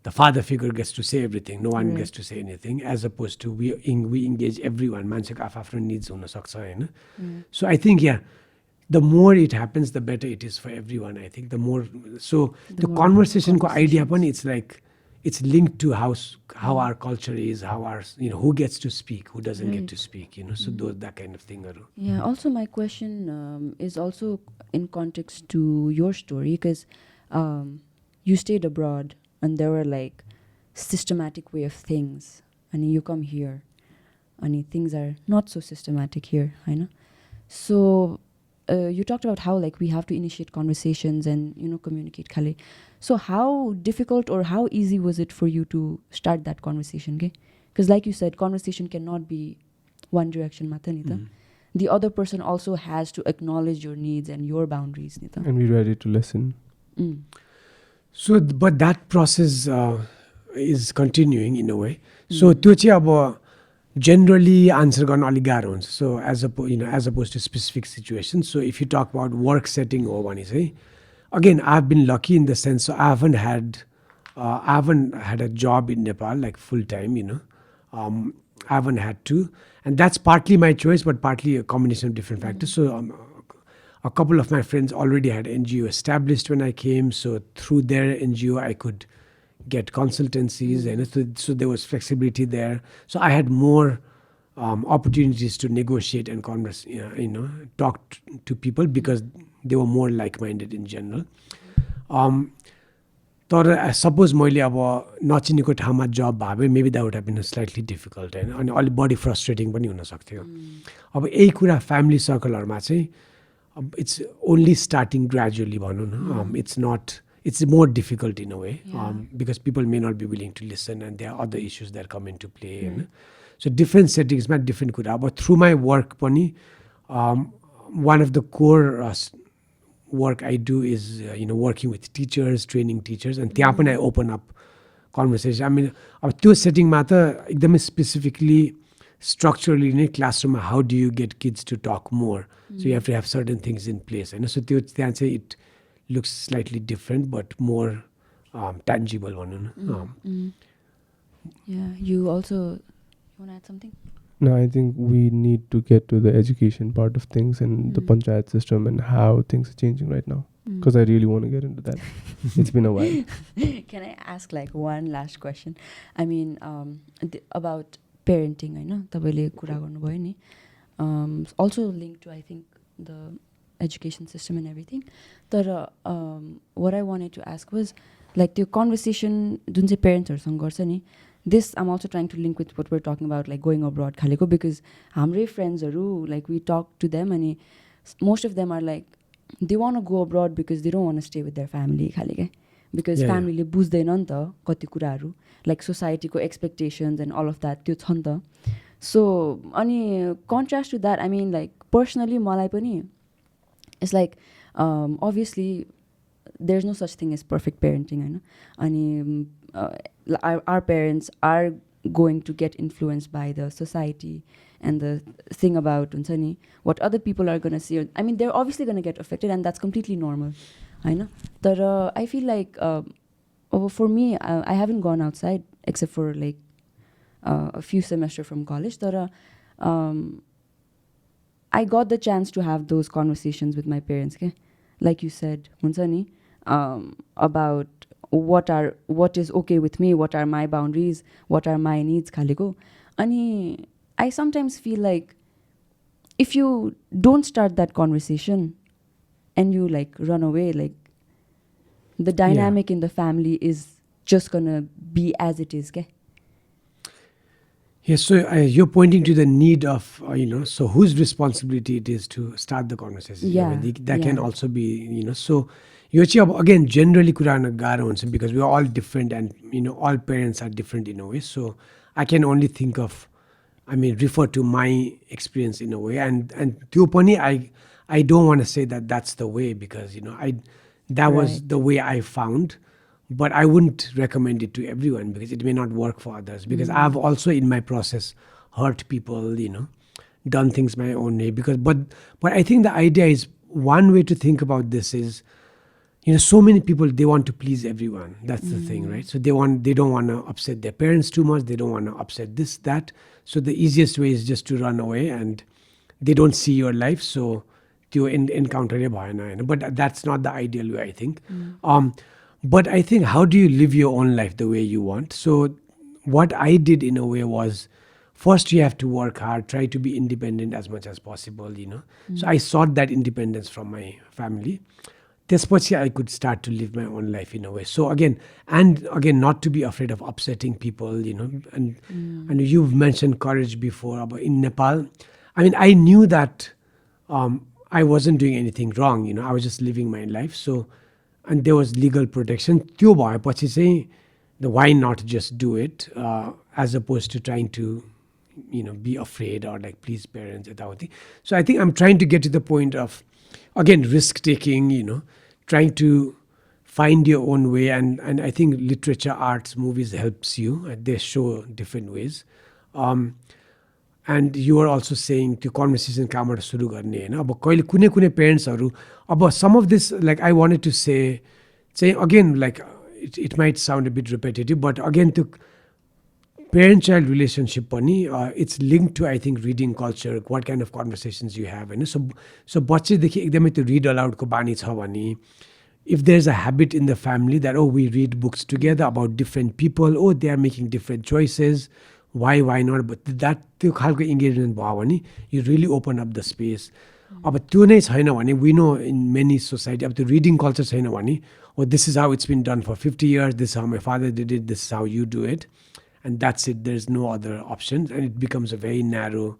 the father figure gets to say everything, no one gets to say anything, as opposed to we engage everyone. मान्छेको आफ्नो needs हुन सक्छ हैन. So I think, yeah, the more it happens, the better it is for everyone. I think the more, so the conversation ko idea pani, it's like, it's linked to how our culture is, how our, you know, who gets to speak, who doesn't get to speak, you know. So those, that kind of thing. Yeah, also my question is also in context to your story, because you stayed abroad and there were like systematic way of things, and you come here and things are not so systematic here, I know. So you talked about how like we have to initiate conversations and, you know, communicate khali. So how difficult or how easy was it for you to start that conversation? Because like you said, conversation cannot be one direction mata ni ta. The other person also has to acknowledge your needs and your boundaries ni ta. And be ready to listen. So, but that process is continuing in a way. So, त्यो चाहिँ अब generally answer गर्न अलि गाह्रो हुन्छ. So, as opposed to specific situations. So, if you talk about work setting हो भने चाहिँ, again, I've been lucky in the sense, so I haven't had a job in Nepal like full time, you know. I haven't had to, and that's partly my choice, but partly a combination of different factors. So a couple of my friends already had NGO established when I came, so through their NGO I could get consultancies, and so there was flexibility there. So I had more opportunities to negotiate and converse, you know, talk to people because they were more like-minded in general. तर suppose मैले अब नचिनेको ठाउँमा जब भए maybe that would have been slightly difficult, होइन, अनि अलिक बढी फ्रस्ट्रेटिङ पनि हुनसक्थ्यो. अब यही कुरा फ्यामिली सर्कलहरूमा चाहिँ it's only starting gradually भनौँ न. It's more difficult in a way, because people may not be willing to listen, and there are other issues that come into play, होइन. So different settings मा different कुरा. अब through my work पनि one of the core work I do is you know, working with teachers, training teachers, and त्यहाँ पनि I open up conversation. I mean, अब त्यो सेटिङमा त एकदमै specifically structurally in a classroom, how do you get kids to talk more? So you have to have certain things in place, and so त्यहाँ चाहिँ it looks slightly different but more tangible भनौँ न. Yeah, you also, you want to add something? No, I think we need to get to the education part of things and the panchayat system and how things are changing right now. Because I really want to get into that. It's been a while. Can I ask like one last question? I mean, about parenting, I know तपाईले कुरा गर्नुभयो नि. Also linked to, I think, the education system and everything. तर what I wanted to ask was like the conversation जुन चाहिँ parents-हरुसँग गर्छ नि, this I'm also trying to link with what we're talking about, like going abroad खालेको, because हाम्रै friends-हरु, like we talk to them and most of them are like they want to go abroad because they don't want to stay with their family खाले, because family ले बुझ्दैन नि त कति कुराहरु, like society को expectations and all of that त्यो छ नि त. So अनि contrast to that, I mean like personally मलाई पनि it's like obviously there's no such thing as perfect parenting, हैन. अनि our parents are going to get influenced by the society and the thing about what other people are going to see. I mean, they're obviously going to get affected, and that's completely normal, I know. But I feel like for me, I haven't gone outside except for like a few semesters from college. But I got the chance to have those conversations with my parents, okay? Like you said, about what is okay with me, what are my boundaries, what are my needs khaleko. Ani I sometimes feel like if you don't start that conversation and you like run away, like the dynamic in the family is just gonna be as it is, okay? Yes, so you're pointing to the need of, so whose responsibility it is to start the conversation. Yeah, That can yeah. also be, so यो चाहिँ अब again generally कुरा गर्न गाह्रो हुन्छ because we are all different and all parents are different in a way. So I can only think of, refer to my experience in a way, and त्यो पनि I don't want to say that that's the way because that was Right. the way I found, but I wouldn't recommend it to everyone because it may not work for others. Because I've also in my process hurt people, done things my own way. But I think the idea is one way to think about this is, so many people, they want to please everyone. That's the thing, right? So they don't want to upset their parents too much. They don't want to upset this, that. So the easiest way is just to run away and they don't see your life. So you encounter a bhayena, but that's not the ideal way, I think. But I think how do you live your own life the way you want? So what I did in a way was, first you have to work hard, try to be independent as much as possible, So I sought that independence from my family. त्यसपछि I could start to live my own life in a way. So again, not to be afraid of upsetting people, and you've mentioned courage before. But in Nepal, I knew that I wasn't doing anything wrong, I was just living my life. So, and there was legal protection. त्यो भएपछि चाहिँ, why not just do it as opposed to trying to, be afraid or like please parents, etawati. So I think I'm trying to get to the point of, again, risk taking, trying to find your own way. And I think literature, arts, movies helps you. They show different ways. And you are also saying त्यो conversation कहाँबाट सुरु गर्ने हैन. अब कहिले कुनै कुनै पेरेन्ट्सहरु, अब some of this, like I wanted to say again, like it might sound a bit repetitive, but again to parent-child relationship पनि it's linked to, I think, reading culture, what kind of conversations you have, Hahn. So बच्चेदेखि एकदमै त्यो read aloud को बानी छ भने, if there's a habit in the family that, oh, we read books together about different people, oh, they are making different choices, why not, but that त्यो खालको engagement भयो भने you really open up the space. अब त्यो नै छैन भने, we know in many society, अब त्यो reading culture छैन भने, oh, this is how it's been done for 50 years, this is how my father did it, this is how you do it, and that's it, there's no other options, and it becomes a very narrow,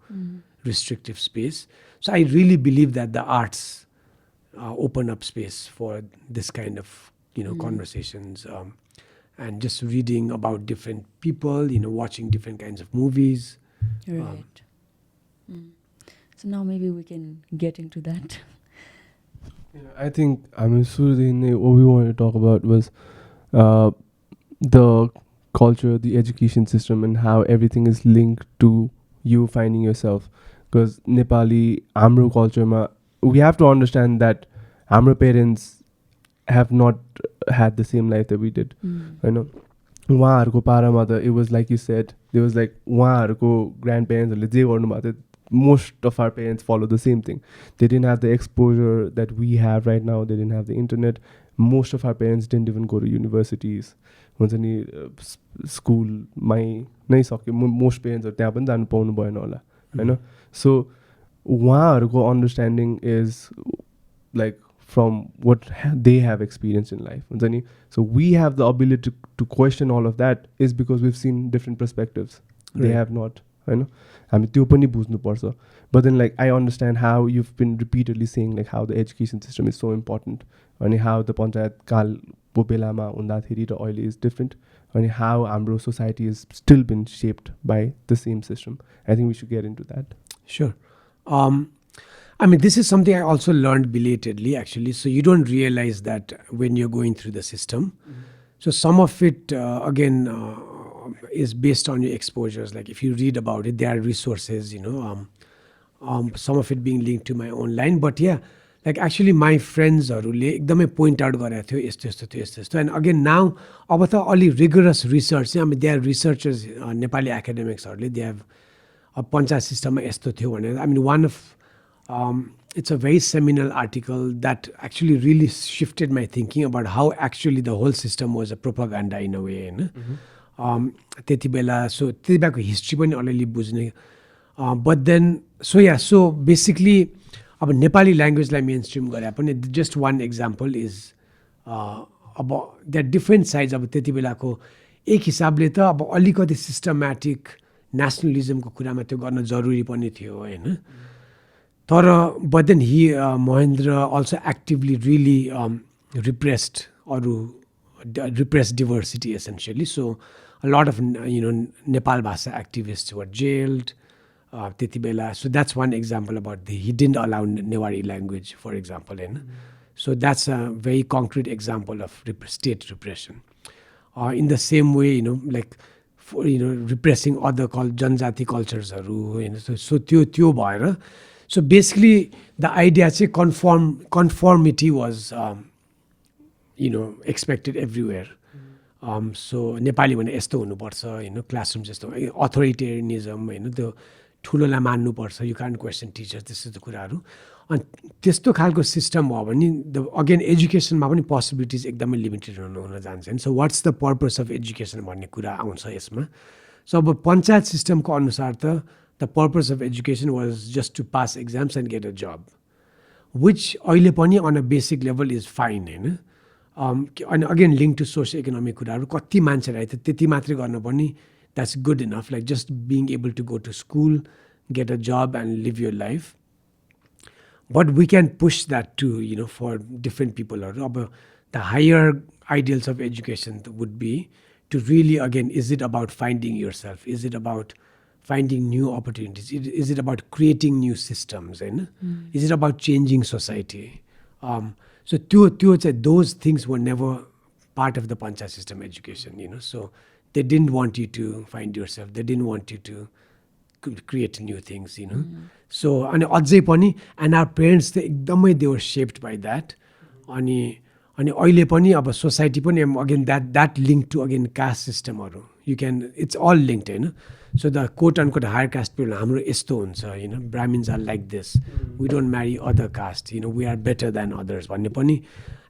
restrictive space. So I really believe that the arts open up space for this kind of, conversations, and just reading about different people, watching different kinds of movies. Right. So now maybe we can get into that. I think, Suruddin, what we wanted to talk about was the culture, the education system, and how everything is linked to you finding yourself. Because Nepali, Amro culture, we have to understand that Amro parents have not had the same life that we did. उहाँहरूको पारामा त it was like you said, there was like उहाँहरूको grandparents जे गर्नुभएको थियो, most of our parents follow the same thing. They didn't have the exposure that we have right now. They didn't have the internet. Most of our parents didn't even go to universities. हुन्छ नि स्कुलमै नै सक्यो, most पेरेन्ट्सहरू त्यहाँ पनि जानु पाउनु भएन होला होइन. सो उहाँहरूको understanding is like from what they have experienced in life. So we have the ability to question all of that is because we've seen different perspectives. Right. They have not. But then like I understand how you've been repeatedly saying like how the education system is so important and how the panchayat kal belama undatheri ra oile is different and how Amro society has still been shaped by the same system. I think we should get into that. Sure. This is something I also learned belatedly, actually. So you don't realize that when you're going through the system. So some of it, again, is based on your exposures. Like if you read about it, there are resources, some of it being linked to my own line. But yeah, like actually my friends एकदमै point out गरेको थियो यस्तो. And again, now, अब त अलि rigorous research, they are researchers, Nepali academics, they have a panchayat system यस्तो थियो भनेर. One of It's a very seminal article that actually really shifted my thinking about how actually the whole system was a propaganda in a way. त्यति बेला सो त्यति बेलाको history पनि अलिअलि बुझ्ने but then so basically अब नेपाली ल्याङ्ग्वेजलाई मेन स्ट्रिम गरे पनि just one example is अब द्याट डिफ्रेन्ट साइड्स अब त्यति बेलाको एक हिसाबले त अब अलिकति सिस्टमेटिक नेसनलिजमको कुरामा त्यो गर्न जरुरी पनि थियो होइन तर but then he Mahendra also actively really repressed अरू repressed diversity essentially. So a lot of Nepal Bhasa activists were jailed. त्यति बेला so that's one example about he didn't allow Newari language, for example. So that's a very concrete example of state repression. In the same way, like repressing other called Janjati cultures. So त्यो भएर so basically the idea चाहिँ conformity was expected everywhere. So Nepali भने यस्तो हुनुपर्छ classroom जस्तो authoritarianism त्यो ठुलोलाई मान्नुपर्छ you can't question teachers त्यस्तो कुराहरू अनि त्यस्तो खालको सिस्टम भयो भने अगेन एजुकेसनमा पनि पोसिबिलिटिज एकदमै लिमिटेड हुन जान्छ so what's the purpose of education भन्ने कुरा आउँछ यसमा सो अब पञ्चायत सिस्टमको अनुसार त the purpose of education was just to pass exams and get a job which अहिले पनि on a basic level is fine होइन अनि again link to socio economic कुराहरू कति मान्छेलाई त त्यति मात्रै गर्न पनि that's good enough like just being able to go to school get a job and live your life but we can push that too for different people the higher ideals of education would be to really again is it about finding yourself, is it about finding new opportunities, is it about creating new systems is it about changing society so those things were never part of the panchayat system education so they didn't want you to find yourself, they didn't want you to create new things so अनि अझै पनि and our parents त एकदमै they were shaped by that अनि अहिले पनि अब society पनि again that linked to again caste systemहरू you can it's all linked so the quote unquote higher caste people हाम्रो यस्तो हुन्छ Brahmins are like this, we don't marry other caste we are better than others भन्ने पनि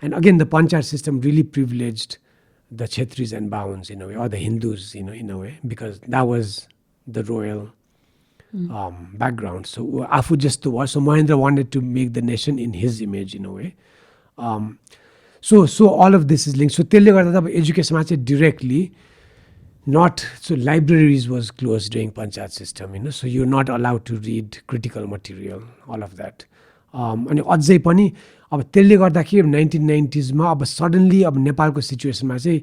and again the panchayat system really privileged the Kshetris and Bauns in a way or the Hindus in a way because that was the royal background. So Afu just was so Mahendra wanted to make the nation in his image in a way. So all of this is linked. So त्यसले गर्दा अब एजुकेसनमा चाहिँ directly not so libraries was closed during panchayat system so you're not allowed to read critical material, all of that. अनि अझै पनि अब त्यसले गर्दाखेरि 1990s मा अब सडनली अब नेपालको सिचुएसनमा चाहिँ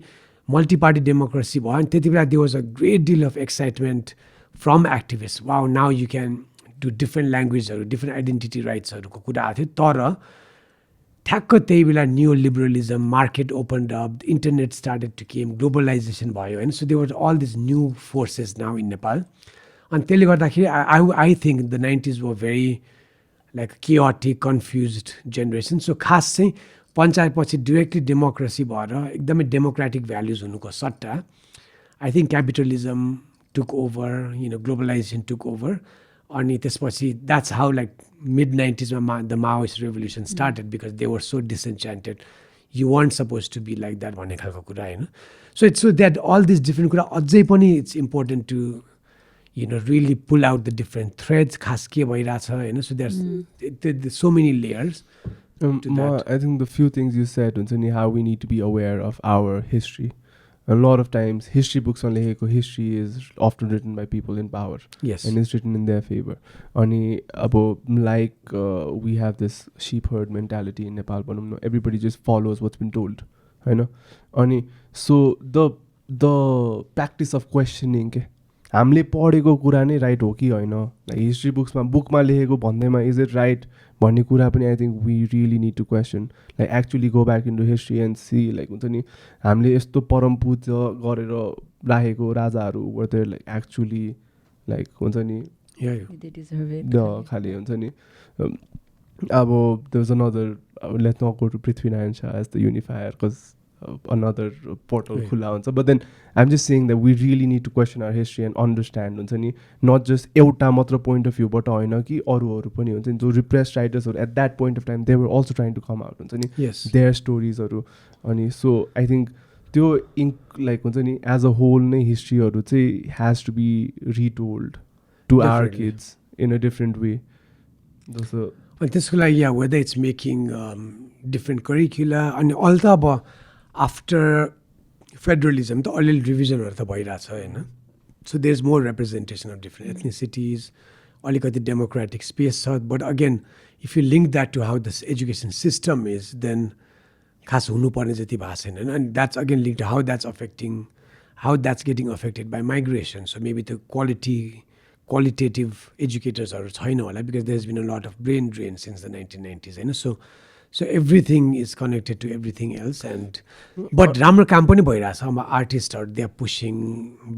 मल्टी पार्टी डेमोक्रेसी भयो अनि त्यति बेला there was a great deal of excitement from activists. Wow, now you can do different languages, different identity rights. तर ठ्याक्क त्यही बेला neoliberalism, market opened up, the internet started to came, globalization भयो so there were all these new forces now in Nepal. अनि त्यसले गर्दाखेरि I think the 90s were very like chaotic, confused generation. So खास चाहिँ पञ्चायत पछि directly democracy भएर एकदमै democratic values हुनुको सट्टा I think capitalism took over, globalization took over. And that's how like mid-90s the Maoist revolution started because they were so disenchanted. You weren't supposed to be like that. So it's so that all these different it's important to really pull out the different threads. So there's so many layers to that. I think the few things you said, how we need to be aware of our history. A lot of times, history books on Leheko, history is often written by people in power. Yes. And it's written in their favor. We have this sheep herd mentality in Nepal. Everybody just follows what's been told. So the practice of questioning, हामीले पढेको कुरा नै right हो कि होइन like history बुकमा लेखेको भन्दैमा इज इट राइट भन्ने कुरा पनि I think we really need to question like actually go back into history and see like हुन्छ नि हामीले यस्तो परम पूजा गरेर राखेको राजाहरू were there like actually like हुन्छ नि खालि हुन्छ नि अब there was another let's not go to Prithvi Narayan Shah as the unifier because another portal Right. खुला हुन्छ. But then I'm just saying that we really need to question our history and understand हुन्छ नि, not just एउटा मात्र point of view बाट होइन कि अरूहरू पनि हुन्छ नि, जो repressed writers at that point of time they were also trying to come out हुन्छ नि, Yes. their storiesहरू. अनि so I think त्यो like हुन्छ नि as a whole नै हिस्ट्रीहरू चाहिँ has to be retold to our Definitely. kids in a different way. जस्तो अनि त्यसको लागि या whether it's making different curricula अनि अल त अब आफ्टर फेडरलिजम त अलिअलि रिभिजनहरू त भइरहेछ होइन. So there is more representation of different ethnicities, अलिकति डेमोक्रेटिक स्पेस छ. But again if you link that to how this education system is then खास हुनुपर्ने जति भएको छैन होइन. अनि that's again link to how that's getting affected by migration. So maybe त्यो क्वालिटेटिभ एजुकेटर्सहरू छैन होला because there is been a lot of brain drain since the 1990s होइन. So everything is connected to everything else. And but राम्रो काम पनि भइरहेछ. अब आर्टिस्टहरू they are pushing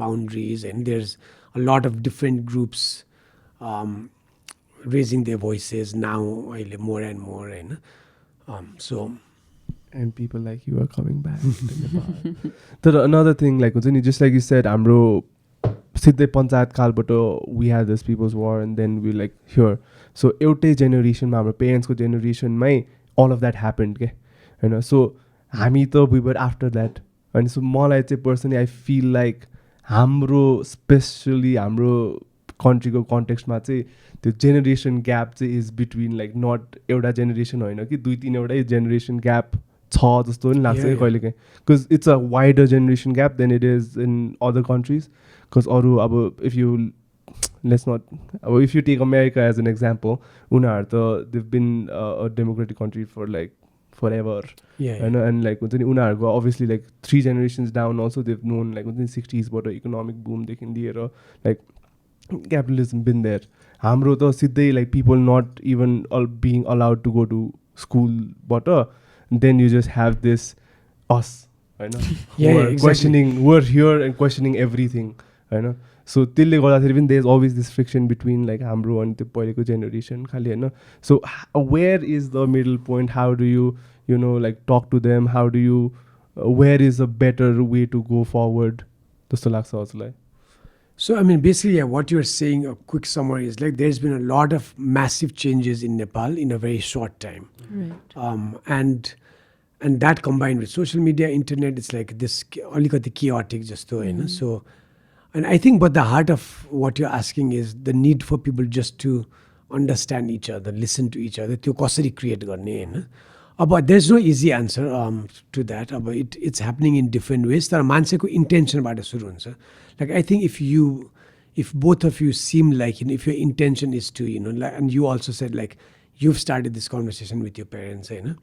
boundaries and there's a lot of different groups raising their voices now अहिले more and more होइन. So and people like you are coming back to Nepal. तर another thing like हुन्छ नि, just like you said, हाम्रो सिधै panchayat कालबाट we had this people's war and then we like here. So एउटै जेनेरेसनमा हाम्रो पेरेन्ट्सको जेनेरेसनमै all of that happened के होइन. सो हामी त we were after that. अनि सो मलाई चाहिँ पर्सनली आई फिल लाइक हाम्रो स्पेसली हाम्रो कन्ट्रीको कन्टेक्स्टमा चाहिँ त्यो जेनेरेसन ग्याप चाहिँ इज बिट्विन लाइक नट एउटा जेनेरेसन होइन कि 2-3 जेनेरेसन ग्याप छ जस्तो पनि लाग्छ कि कहिले काहीँ. Because it's a wider generation gap than it is in other countries. Because अरू अब if you let's not if you take America as an example, unar the they've been a democratic country for like forever. And like unar go obviously like 3 generations down also they've known like within 60s but economic boom they can lier like capitalism been there. Hamro the sidhai like people not even being allowed to go to school but then you just have this us I know exactly. questioning, we're here and questioning everything I know. So त्यसले गर्दाखेरि पनि there's always this friction between like हाम्रो अनि त्यो पहिलेको generation खालि होइन. So where is the middle point? How do you know like talk to them? How do you where is a better way to go forward? जस्तो लाग्छ हजुरलाई? So I mean basically what you're saying, a quick summary is like there's been a lot of massive changes in Nepal in a very short time. Right. And that combined with social media, internet, it's like this alikati chaotic जस्तो होइन. So and I think but the heart of what you're asking is the need for people just to understand each other, listen to each other, त्यो कसरी create गर्ने होइन. अब there's no easy answer to that. अब it's happening in different ways. तर मान्छेको इन्टेन्सनबाट सुरु हुन्छ. Like I think if both of you seem like if your intention is to like, and you also said like you've started this conversation with your parents होइन.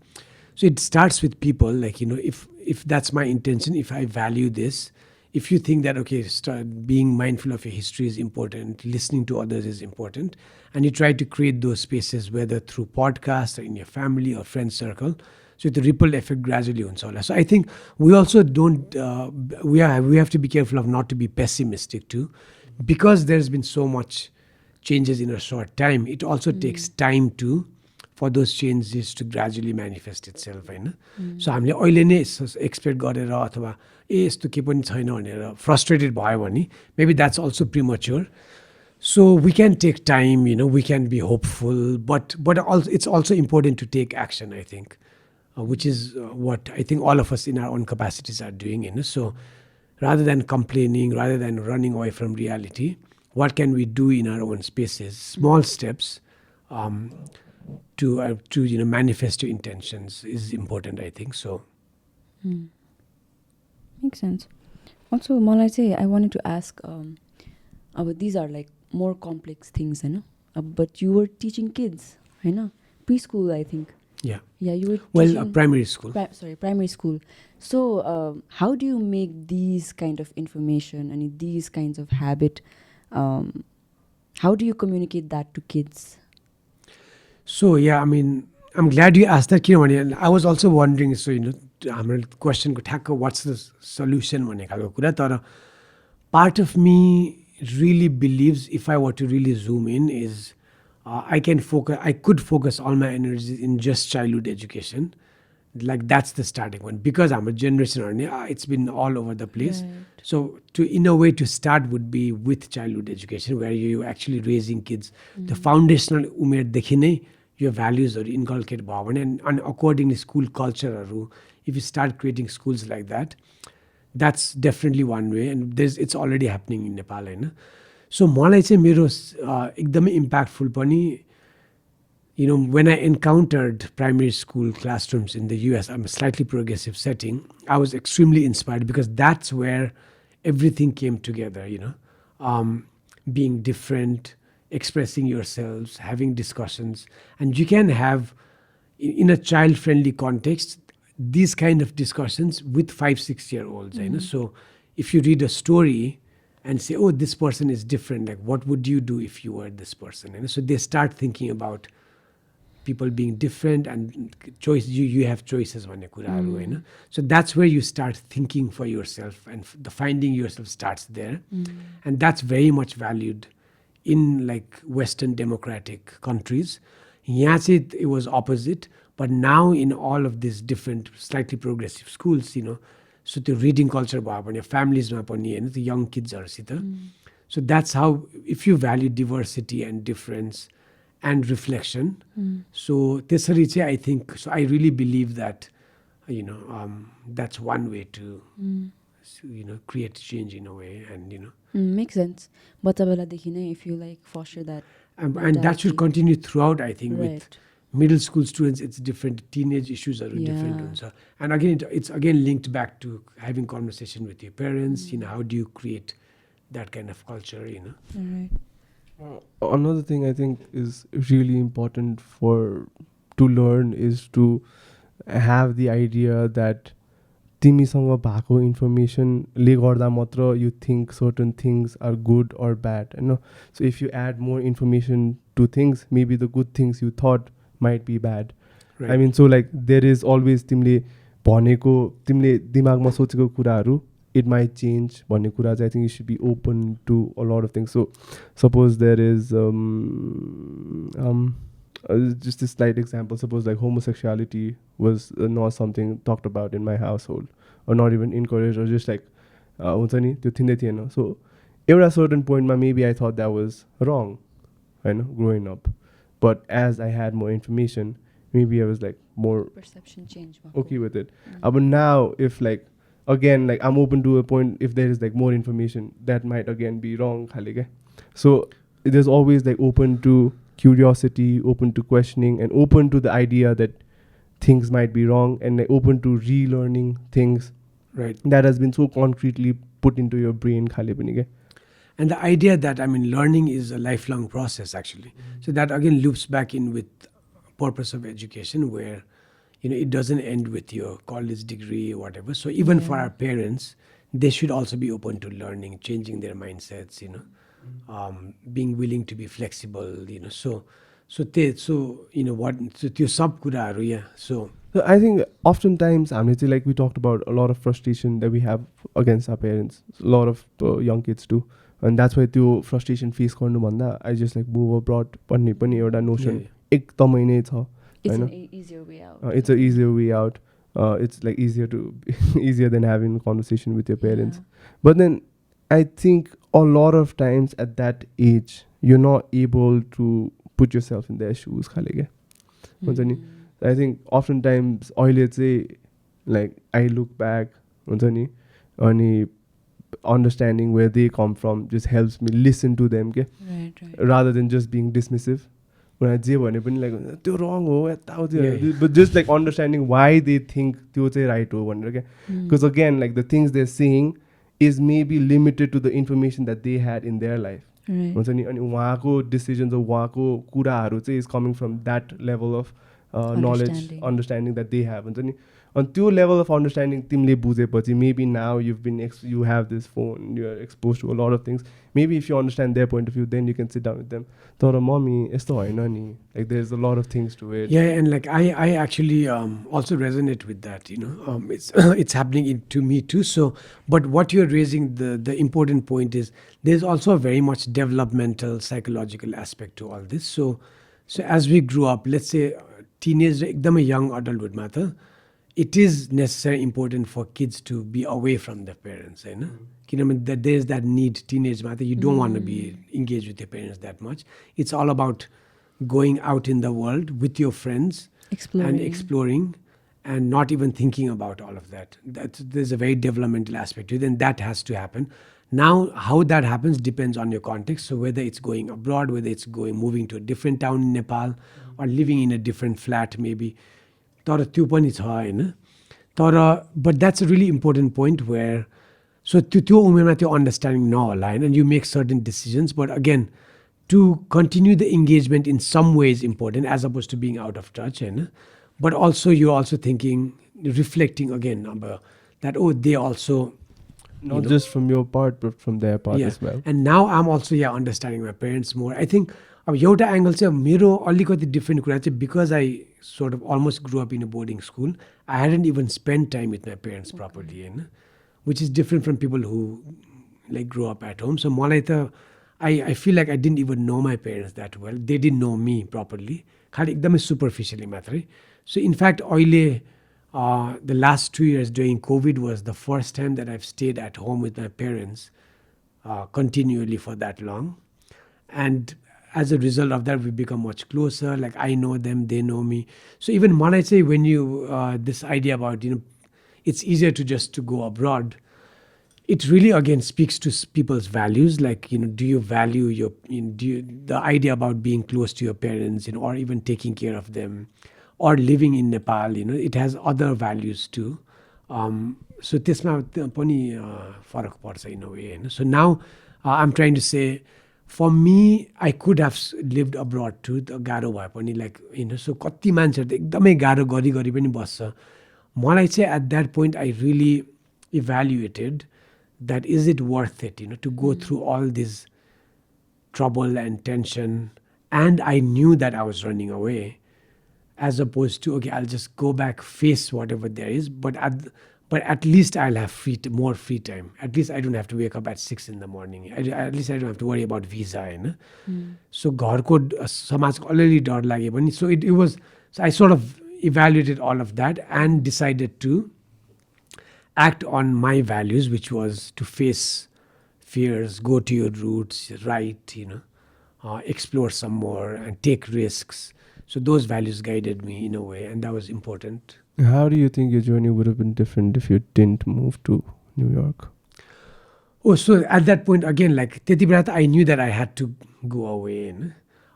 So it starts with people like if that's my intention, if I value this, if you think that okay, start being mindful of your history is important, listening to others is important, and you try to create those spaces whether through podcasts or in your family or friend circle, so the ripple effect gradually huncha hola. So I think we also don't we have to be careful of not to be pessimistic too, because there's been so much changes in a short time. It also takes time for those changes to gradually manifest itself होइन. सो हामीले अहिले नै expect गरेर अथवा यस्तो के पनि छैन भनेर फ्रस्ट्रेटेड भयो भने maybe that's also premature. So we can take time we can be hopeful but also it's also important to take action I think, which is what I think all of us in our own capacities are doing. So rather than complaining, rather than running away from reality, what can we do in our own spaces, small steps to manifest your intentions is important I think. So makes sense. Also मलाई चाहिँ I wanted to ask these are like more complex things होइन. But you were teaching kids होइन, preschool I think. Yeah you were teaching primary school. Primary school. So how do you make these kind of information and these kinds of habit how do you communicate that to kids? So yeah, I mean I'm glad you asked that किनभने I was also wondering. So हाम्रो क्वेसनको ठ्याक्क what's the solution भन्ने खालको कुरा. तर part of me really believes if I were to really zoom in is I could focus all my energies in just childhood education. Like that's the starting one, because I'm a generation, it's been all over the place. Right. So in a way to start would be with childhood education, where you actually raising kids. The foundational umerदेखि नै your values are inculcated भयो भने, and accordingly school culture, if you start creating schools like that, that's definitely one way, and it's already happening in Nepal, होइन. So मलाई चाहिँ मेरो एकदमै impactful पनि, you know, when I encountered primary school classrooms in the US, I'm a slightly progressive setting, I was extremely inspired, because that's where everything came together, you know. Being different, expressing yourselves, having discussions. And you can have, in a child-friendly context, these kind of discussions with 5-6-year-olds. You know? So if you read a story and say, oh, this person is different, like what would you do if you were this person? You know? So they start thinking about people being different, and choice, you have choices भन्ने कुराहरू, होइन. So that's where you start thinking for yourself, and the finding yourself starts there. And that's very much valued in like Western democratic countries. यहाँ चाहिँ it was opposite, but now in all of these different slightly progressive schools, you know, so त्यो reading culture भयो भने familiesमा पनि, होइन, the young kidsहरूसित. So that's how, if you value diversity and difference and reflection, so त्यसरी चाहिँ I think, so I really believe that, you know, that's one way to, you know, create change in a way, and you know. Makes sense. But if you like foster that, And that should continue throughout, I think. Right. With middle school students, it's different. Teenage issues are different. Yeah. And again, it's again linked back to having conversation with your parents. You know, how do you create that kind of culture, you know? Right. Another thing I think is really important to learn is to have the idea that तिमीसँग भएको इन्फर्मेसनले गर्दा मात्र you think certain things are good or bad, you know. So if you add more information to things, maybe the good things you thought might be bad. Right. I mean, so like there is always तिमीले दिमागमा सोचेको कुराहरू, it might change भन्ने कुरा चाहिँ I think you should be open to a lot of things. So suppose there is just a slight example, suppose like homosexuality was not something talked about in my household, or not even encouraged, or just like हुन्छ नि त्यो थिँदै थिएन. So एउटा certain point मा maybe I thought that was wrong, होइन, growing up. But as I had more information, maybe I was like more Perception change. okay with it. But now if like, again, like I'm open to a point, if there is like more information, that might again be wrong. So there's always like open to curiosity, open to questioning, and open to the idea that things might be wrong, and like open to relearning things Right. that has been so concretely put into your brain. And the idea that, I mean, learning is a lifelong process, actually. So that again loops back in with purpose of education, where, you know, it doesn't end with your college degree or whatever. So even for our parents, they should also be open to learning, changing their mindsets, you know, being willing to be flexible, you know. So you know what, so त्यो सब कुराहरू, yeah. So I think oftentimes, like we talked about a lot of frustration that we have against our parents. A lot of young kids do. And that's why त्यो frustration face गर्नु भन्दा I just like move abroad भन्ने पनि एउटा notion एकदमै नै छ. It's an easier way out. It's an easier way out. It's like easier than having a conversation with your parents. But then I think a lot of times at that age, you're not able to put yourself in their shoes. I think oftentimes अहिले चाहिँ like I look back, अनि understanding where they come from just helps me listen to them, Right. rather than just being dismissive. When I जे भने पनि like त्यो wrong हो यता हो त्यो, but just like understanding why they think त्यो चाहिँ right हो भनेर, because again, like the things they're saying is maybe limited to the information that they had in their life. Right. हुन्छ नि, अनि उहाँको decisions or उहाँको कुराहरू चाहिँ is coming from that level of knowledge, understanding that they have. हुन्छ नि, अनि त्यो level of understanding तिमीले बुझेपछि, maybe now you have this phone, you are exposed to a lot of things. Maybe if you understand their point of view, then you can sit down with them. तर mommy यस्तो होइन नि, like there's a lot of things to it. Yeah, and like I actually also resonate with that, you know. It's happening to me too. So, but what you're raising, the important point is there's also a very much developmental, psychological aspect to all this. So as we grew up, let's say teenage, एकदमै young adulthood matter, it is necessary important for kids to be away from their parents, होइन किनभने that there is that need teenageमा that you don't want to be engaged with your parents that much. It's all about going out in the world with your friends and exploring and not even thinking about all of that. There's a very developmental aspect to it, and that has to happen. Now, how that happens depends on your context. So whether it's going abroad, whether it's moving to a different town in Nepal, or living in a different flat maybe. तर त्यो पनि छ होइन तर but that's a really important point where so त्यो उमेरमा त्यो understanding नहोला होइन and you make certain decisions, but again to continue the engagement in some way is important as opposed to being out of touch, होइन but also you're also thinking, reflecting again about that, oh, they also not just from your part but from their part as well. And now I'm also understanding my parents more. I think अब एउटा angle चाहिँ मेरो अलिकति different कुरा चाहिँ because I sort of almost grew up in a boarding school, I hadn't even spent time with my parents properly, होइन which is different from people who like grow up at home. So मलाई त I feel like I didn't even know my parents that well. They didn't know me properly. खालि एकदमै superficially मात्रै. So in fact अहिले the last 2 years during COVID was the first time that I've stayed at home with my parents continually for that long. And as a result of that, we become much closer. Like I know them, they know me. So even मलाई चाहिँ when you this idea about it's easier to just to go abroad, it really again speaks to people's values. Like do you value your the idea about being close to your parents, or even taking care of them, or living in Nepal, it has other values too. So त्यसमा पनि फरक पर्छ in a way, होइन so now I'm trying to say, for me, I could have lived abroad too. गाह्रो भए पनि like so कति मान्छेहरू त एकदमै गाह्रो गरी पनि बस्छ. मलाई चाहिँ at that point I really evaluated that is it worth it, to go through all this trouble and tension, and I knew that I was running away, as opposed to okay, I'll just go back, face whatever there is, but at least I'll have more free time. At least I don't have to wake up at 6 in the morning. At least I don't have to worry about visa, होइन so घरको समाजको अलिअलि डर लागे पनि so it was, so I sort of evaluated all of that and decided to act on my values, which was to face fears, go to your roots, write, explore some more and take risks. So those values guided me in a way, and that was important. How do you think your journey would have been different if you didn't move to New York? Oh, so at that point again, like त्यति बेला त I knew that I had to go away,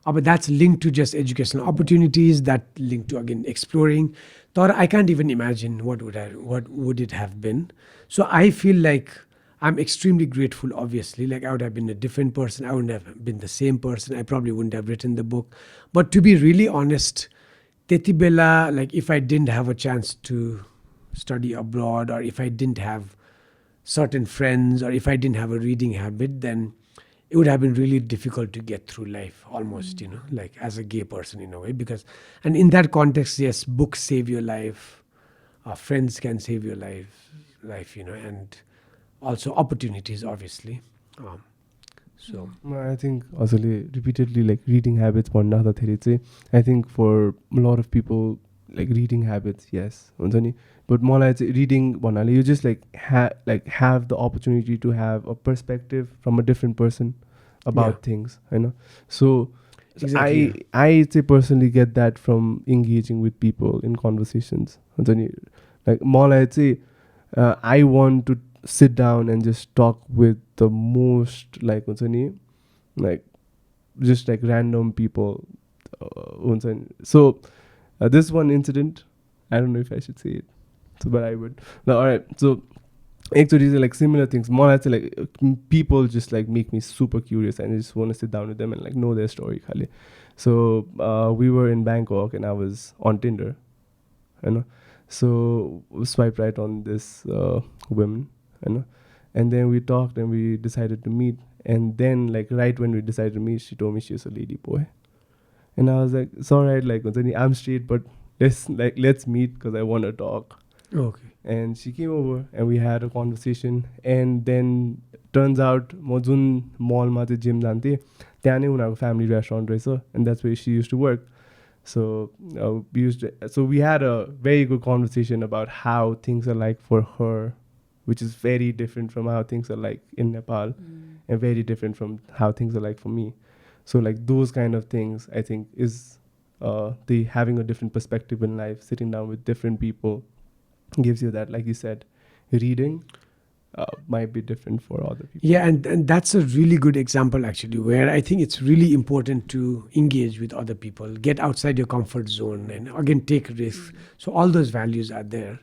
but that's linked to just educational opportunities, that linked to again exploring. But I can't even imagine what would it have been. So I feel like I'm extremely grateful, obviously. Like I would have been a different person. I wouldn't have been the same person. I probably wouldn't have written the book. But to be really honest, त्यति बेला, like if I didn't have a chance to study abroad, or if I didn't have certain friends, or if I didn't have a reading habit, then it would have been really difficult to get through life almost, like as a gay person in a way. Because, and in that context, yes, books save your life, friends can save your life, and also opportunities, obviously. So I think also repeatedly like reading habits I think for a lot of people like reading habits, yes, but more like reading you just like have the opportunity to have a perspective from a different person about things, so exactly. I personally get that from engaging with people in conversations. Like more like I want to sit down and just talk with the most like just like random people. So this one incident, I don't know if I should say it, but I would. No, all right. So actually, like similar things. More like people just like make me super curious, and I just want to sit down with them and like know their story. So we were in Bangkok, and I was on Tinder, So swipe right on this woman, and then we talked and we decided to meet. And then like right when we decided to meet, she told me she's a lady boy, and I was like, it's all right, like I'm straight, but let's meet because I want to talk. Okay. And she came over and we had a conversation, and then turns out म जुन मलमा चाहिँ gym जान्थेँ त्यहाँ नै उनीहरूको family restaurant रहेछ, and that's where she used to work. So we had a very good conversation about how things are like for her, which is very different from how things are like in Nepal, and very different from how things are like for me. So like those kind of things, I think, is the having a different perspective in life, sitting down with different people, gives you that. Like you said, reading might be different for other people. Yeah, and that's a really good example actually, where I think it's really important to engage with other people, get outside your comfort zone, and again take risks. So all those values are there.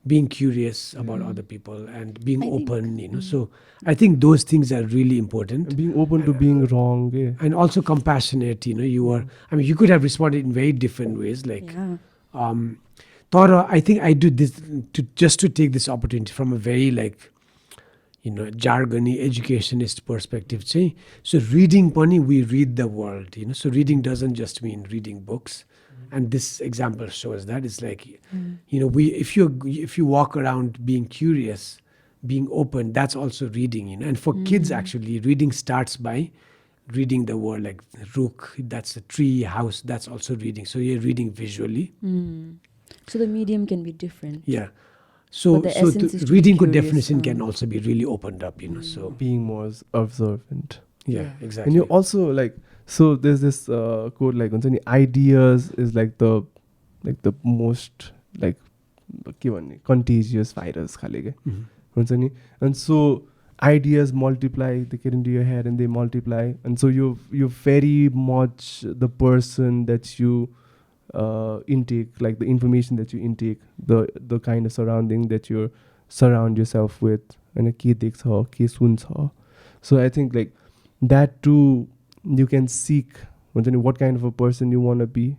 Being curious about other people and being I think- open, you know. So I think those things are really important. And being open to being wrong. Yeah. And also compassionate, you know. You could have responded in very different ways, like Yeah. Tara, I think I do this to take this opportunity from a very like, you know, jargony educationist perspective. Say, so reading pani, we read the world, you know. So reading doesn't just mean reading books, and this example shows that. It's like, you know, if you walk around being curious, being open, that's also reading, you know. And for kids, actually, reading starts by reading the world, like rook, that's a tree, house, that's also reading. So you're reading visually. So the medium can be different. Yeah. So, But the essence is to be reading good curious, definition can also be really opened up, you know. So Being more observant. yeah, Yeah. exactly. And you also like, so there's this quote like, ideas is like the most like contagious virus खाले के हुन्छ नि. And so ideas multiply, they get into your head and they multiply, and so you're very much the person that you intake, like the information that you intake, the kind of surrounding that you surround yourself with, and के देख्छ के सुन्छ. So I think like that too, you can seek what kind of a person you want to be.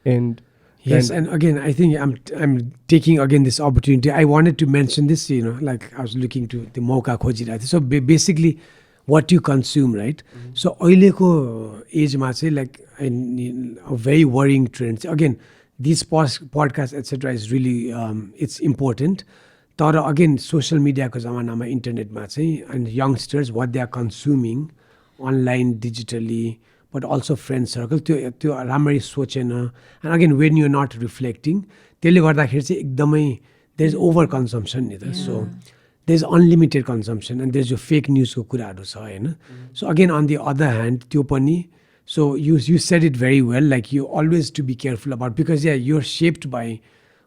And Yes, and again, I think I'm taking again this opportunity. I wanted to mention this, you know, like I was looking to the mauka khojira. So basically, what you consume, right? So अहिलेको asthma चाहिँ like a very worrying trend. Again, these podcasts, etc., is really it's important. तर again, social media को जमानामा इन्टरनेटमा चाहिँ and youngsters what they are consuming online, digitally, but also friend circle, त्यो राम्ररी सोचेन. And again, when you're not reflecting, त्यसले गर्दाखेरि चाहिँ एकदमै there's over consumption नि त. So there's unlimited consumption, and there's your fake news को कुराहरू छ हैन. So again, on the other hand, त्यो पनि, so you said it very well, like you always to be careful about, because yeah, you're shaped by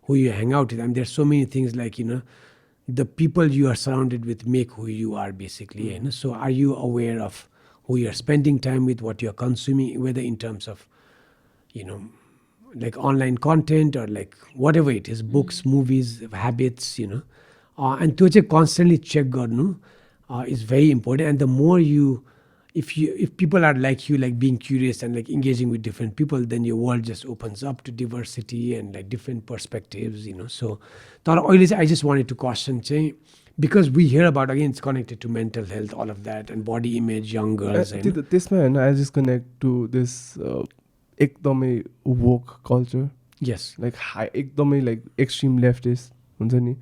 who you hang out with. I mean, there's so many things like, you know, the people you are surrounded with make who you are basically. You know? So are you aware of who you're spending time with, what you're consuming, whether in terms of, you know, like online content or like whatever it is, books, movies, habits, you know. And त्यो चाहिँ constantly check गर्नु is very important. And the more you, if people are like you, like being curious and like engaging with different people, then your world just opens up to diversity and like different perspectives, you know. So तर अहिले चाहिँ I just wanted to caution चाहिँ, because we hear about, again, it's connected to mental health, all of that, and body image, young girls. त्यसमा हैन, I just connect to this एकदमै woke culture. Yes. Like एकदमै like extreme leftist हुन्छ नि.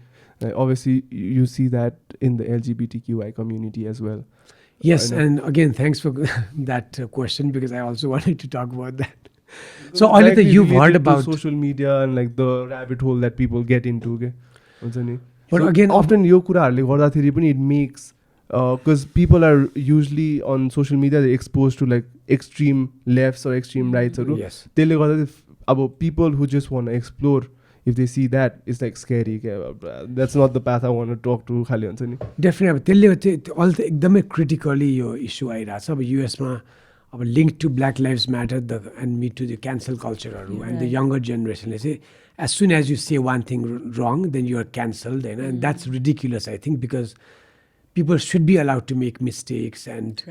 Obviously you see that in the LGBTQI community as well. Yes, and again, thanks for that question, because I also wanted to talk about that. So all of the you've heard about social media and like the rabbit hole that people get into, okay? But so again, often यो कुराहरुले गर्दाखेरि पनि it makes because people are usually on social media, they're exposed to like extreme lefts or extreme rights. Yes. त्यसले गर्दा अब people who just want to explore, if they see that, it's like scary. That's not the path I want to talk to. खाली हुन्छ नि. Definitely. अब त्यसले all the एकदमै critically यो issue आइरहेछ. अब US-मा अब linked to Black Lives Matter and Me Too, the cancel culture-हरू, and the younger generation-ले चाहिँ as soon as you say one thing wrong, then you are cancelled, and that's ridiculous, I think, because people should be allowed to make mistakes and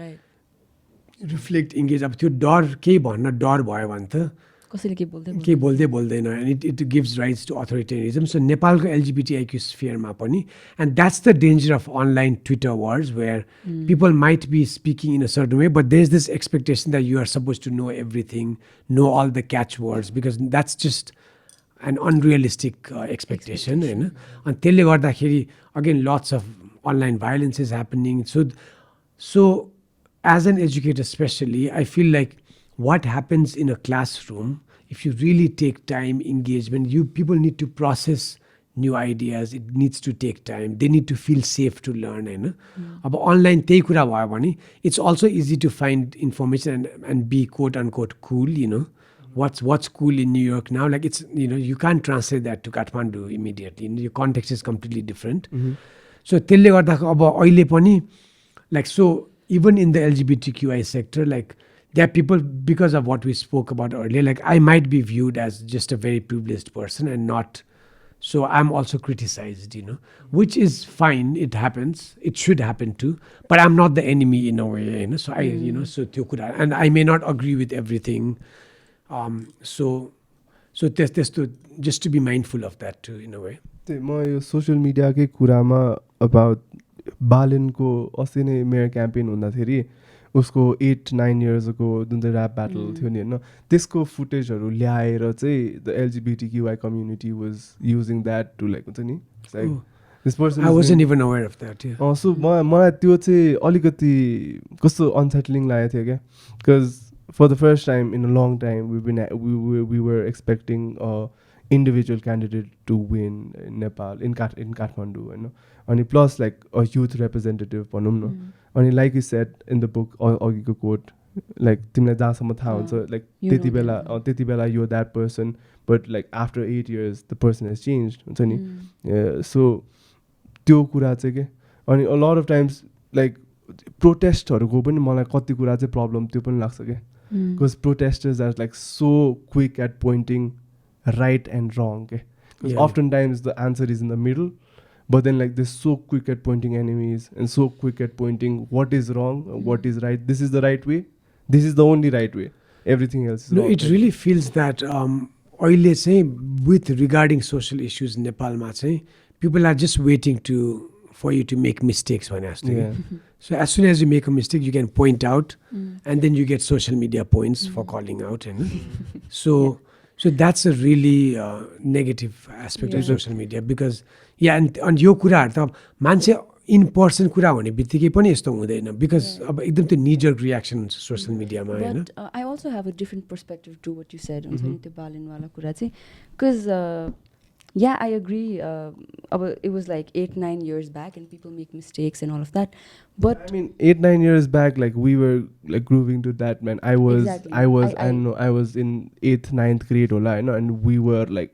reflect, engage. अब त्यो डर केही भन्न डर भयो भने त कसैले केही बोल्दै बोल्दैन, and it gives rise to authoritarianism. So नेपालको LGBTIQ sphereमा पनि, and that's the danger of online Twitter wars, where people might be speaking in a certain way, but there's this expectation that you are supposed to know everything, know all the catchwords, because that's just an unrealistic expectation. And त्यसले गर्दाखेरि again lots of online violence is happening. So as an educator especially, I feel like what happens in a classroom if you really take time, engagement, people need to process new ideas. It needs to take time. They need to feel safe to learn. होइन अब online त्यही कुरा भयो भने it's also easy to find information and be quote unquote cool what's cool in New York now, like it's you can't translate that to Kathmandu immediately. Your context is completely different. So त्यसले गर्दा अब अहिले पनि like so even in the LGBTQI sector, like there are people, because of what we spoke about earlier, like I might be viewed as just a very privileged person and not, so I'm also criticized, which is fine. It happens. It should happen too. But I'm not the enemy in a way, So I, so त्यो कुरा, and I may not agree with everything. So त्यस्तो just to be mindful of that too in a way. म यो social मिडियाकै कुरामा about बालेनको अस्ति नै मेरो campaign हुँदाखेरि उसको 8-9 इयर्सको जुन चाहिँ ऱ्याप ब्याटल थियो नि होइन, त्यसको फुटेजहरू ल्याएर चाहिँ the LGBTQI community was using that to like हुन्छ नि this person I wasn't even aware of that. Yeah. So मलाई त्यो चाहिँ अलिकति कस्तो अनसेटलिङ लागेको थियो क्या, because for the first time in a long time we were expecting a individual candidate to win in Nepal, in Kathmandu, and plus like a youth representative भनौँ न. अनि like you said in the book अघिको quote, like तिमीलाई जहाँसम्म थाहा हुन्छ like त्यति बेला you're that person, but like after 8 years the person has changed हुन्छ नि. So त्यो कुरा चाहिँ के, अनि a lot of times like प्रोटेस्टहरूको पनि मलाई कति कुरा चाहिँ प्रब्लम त्यो पनि लाग्छ क्या. Because protesters are like so quick at pointing right and wrong. Okay? Because oftentimes the answer is in the middle, but then like they're so quick at pointing enemies and so quick at pointing what is wrong, what is right. This is the right way. This is the only right way. Everything else is wrong. It really feels that अहिले चाहिँ with regarding social issues in Nepal मा चाहिँ people are just waiting for you to make mistakes भने जस्तो कि. So as soon as you make a mistake, you can point out, and then you get social media points for calling out. So that's a really negative aspect of social media, because and यो कुराहरू त मान्छे in person कुरा हुने बित्तिकै पनि यस्तो हुँदैन, because अब एकदम त्यो knee-jerk reaction हुन्छ सोसियल मिडियामा होइन. But I also have a different perspective to what you said हुन्छ नि त्यो बालनवाला कुरा चाहिँ, because yeah, I agree. It was like 8-9 years back, and people make mistakes and all of that. But I mean, 8-9 years back, like we were like grooving to that, man. I was in 8th-9th grade, and we were like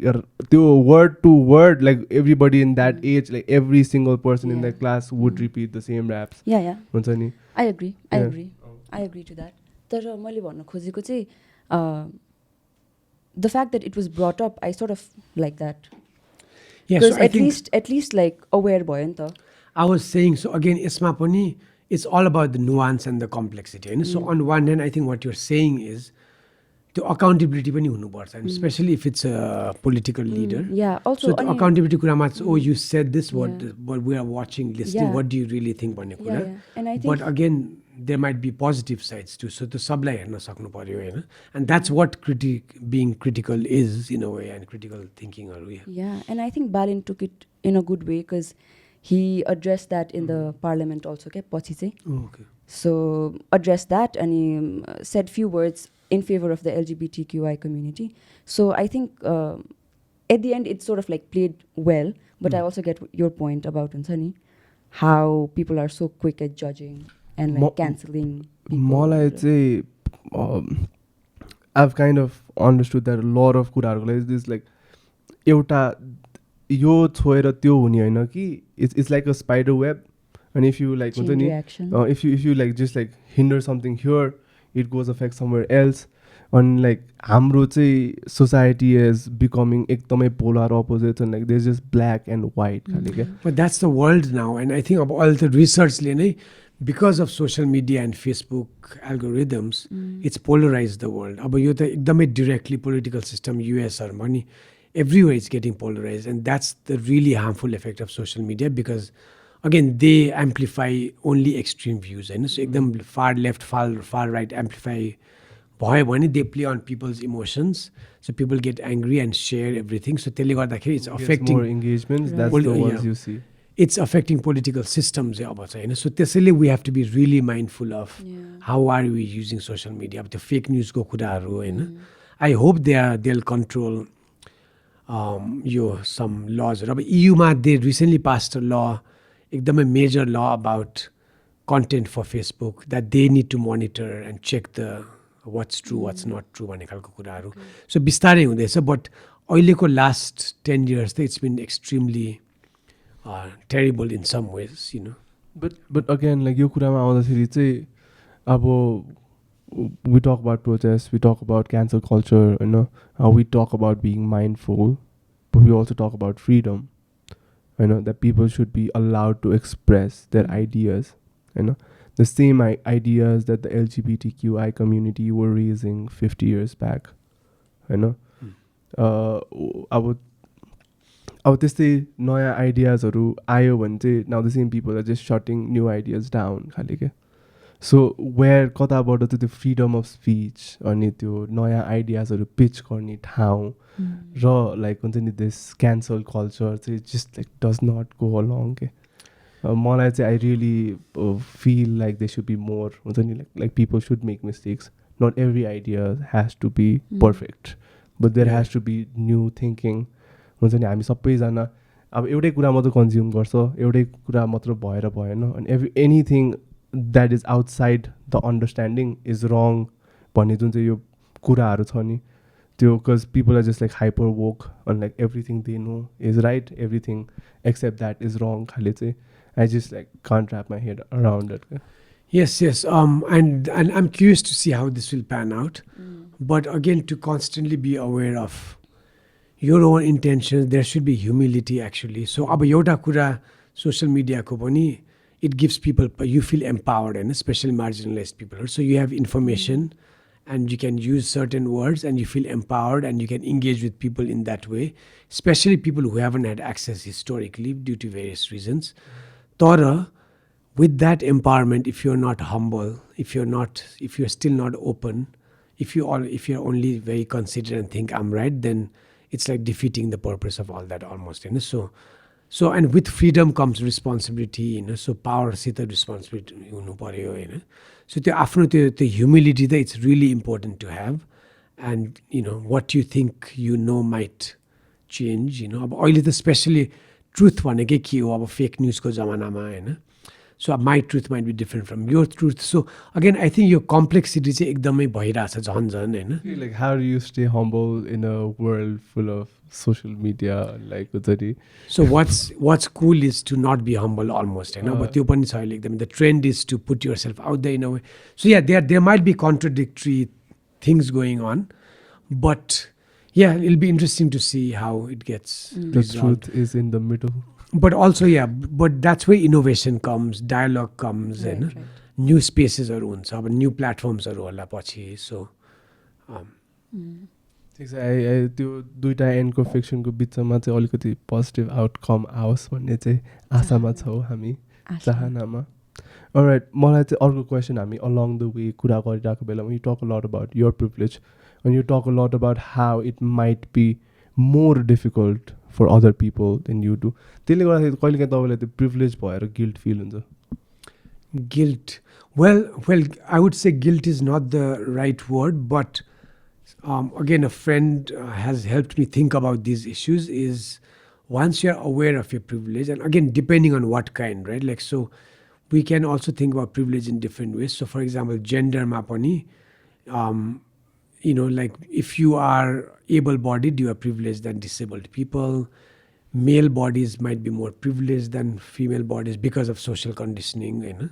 word to word, like everybody in that age, like every single person in the class would repeat the same raps. Yeah. I agree. Yeah. I agree to that. तर मैले भन्न खोजेको चाहिँ the fact that it was brought up, I sort of like that. Because so at least like aware भयो नि त. I was saying, so again, यसमा पनि it's all about the nuance and the complexity. So on one hand, I think what you're saying is the accountability पनि हुनुपर्छ, and especially if it's a political leader. Yeah, also so the accountability कुरामा oh, you said this, what we are watching, listening, what do you really think भन्ने कुरा. And I think, but again, there might be positive sides too. So त्यो सबलाई हेर्न सक्नु पर्यो हैन, and that's what being critical is in a way, and critical thinking. Yeah, and I think Balin took it in a good way, because he addressed that in the parliament also. पछि चाहिँ. Okay. So addressed that, and he said few words in favor of the LGBTQI community. So I think at the end it sort of like played well, but I also get your point about Unsani, how people are so quick at judging and like cancelling people. I've kind of understood that a lot of कुराहरुको is this like एउटा यो छोएर त्यो हुने हैन कि it's like a spider web, and if you like हुन्छ नि if you like just like hinder something here, it goes affect somewhere else. And like हाम्रो चाहिँ society is becoming एकदमै polar opposites, and like there's just black and white खाले के. But that's the world now, and I think of all the research ले नै, because of social media and Facebook algorithms, it's polarized the world. अब यो त एकदमै directly political system US हरूमा नि everywhere it's getting polarized, and that's the really harmful effect of social media, because again they amplify only extreme views, and so एकदम far left, far right amplify भयो भने they play on people's emotions, so people get angry and share everything. So त्यसले गर्दाखेरि it's affecting more engagements. That's the ones you see. It's affecting political systems अब चाहिँ, so त्यसैले we have to be really mindful of how are we using social media. अब त्यो fake news को कुराहरू हैन, I hope they'll control some laws. अब EUमा they recently passed a law, एकदमै major law about content for Facebook that they need to monitor and check the what's true, what's not true भन्ने खालको कुराहरू. So बिस्तारै हुँदैछ, but अहिलेको last 10 years it's been extremely terrible in some ways, you know. But again, like यो कुरामा आउँदाखेरि चाहिँ अब we talk about protests, we talk about cancel culture, you know, we talk about being mindful, but we also talk about freedom, you know, that people should be allowed to express their ideas, you know, the same ideas that the LGBTQI community were raising 50 years back, you know. अब त्यस्तै नयाँ आइडियाजहरू आयो भने चाहिँ now the same people are just shutting new ideas down खाले क्या. So where कताबाट चाहिँ त्यो फ्रिडम अफ स्पिच अनि त्यो नयाँ आइडियाजहरू पिच गर्ने ठाउँ र लाइक हुन्छ नि दिस क्यान्सल कल्चर चाहिँ just like does not go along के. मलाई चाहिँ I really feel like they should be more हुन्छ नि like people should make mistakes. Not every idea has to be perfect but there has to be new thinking. हुन्छ नि हामी सबैजना अब एउटै कुरा मात्र कन्ज्युम गर्छ, एउटै कुरा मात्र भएर भएन अनि anything that is outside the understanding is wrong भन्ने जुन चाहिँ यो कुराहरू छ नि त्यो because people are just like hyper woke अनि like everything they know is right, everything except that is wrong खाले चाहिँ I just like can't wrap my head around it. Yes, yes. And I'm curious to see how this will pan out. But again, to constantly be aware of your own intentions, there should be humility actually. So, अब एउटा कुरा social media को पनि it gives people, you feel empowered, and especially marginalized people. So you have information and you can use certain words and you feel empowered and you can engage with people in that way, especially people who haven't had access historically due to various reasons. Tara, with that empowerment, if you're not humble, if you're still not open, if you're only very considerate and think I'm right, then it's like defeating the purpose of all that almost, you know. So and with freedom comes responsibility, you know. So power sita responsibility हुनु पर्यो, you know. So त्यो आफ्नो त्यो humility that it's really important to have, and you know what you think you know might change, you know. अब अहिले त especially truth भनेकै के हो अब fake news को जमानामा, हैन. So my truth might be different from your truth. So again, I think your complexity चाहिँ एकदमै भइरहेछ झन् झन्, हैन. Like how do you stay humble in a world full of social media, like so what's cool is to not be humble almost, you know. But त्यो पनि छ अहिले एकदमै. The trend is to put yourself out there in a way. So yeah, there might be contradictory things going on, but yeah, it'll be interesting to see how it gets the resolved. truth is in the middle. But also yeah, but that's where innovation comes, dialogue comes, Right, and right. new spaces are हुन्छ, अब new platforms are होला पछि. So ठिक छ. त्यो दुईवटा एन्डको फिक्सनको बिचमा चाहिँ अलिकति पोजिटिभ आउटकम आओस् भन्ने चाहिँ आशामा छौँ हामी, चाहनामा. अलराइट, मलाई चाहिँ अर्को क्वेसन हामी अलङ द वे कुरा गरिरहेको बेलामा यु talk a lot about your privilege and you talk a lot about how it might be more difficult for other people than you do. त्यसले गर्दाखेरि कहिलेकाहीँ तपाईँलाई त्यो प्रिभिलेज भएर गिल्ट फिल हुन्छ? Guilt. Well, I would say guilt is not the right word, but again, a friend has helped me think about these issues. Is once you're aware of your privilege, and again, depending on what kind, right? Like, so we can also think about privilege in different ways. So, for example, gender mapani, you know, like if you are able-bodied, you are privileged than disabled people. Male bodies might be more privileged than female bodies because of social conditioning, you know.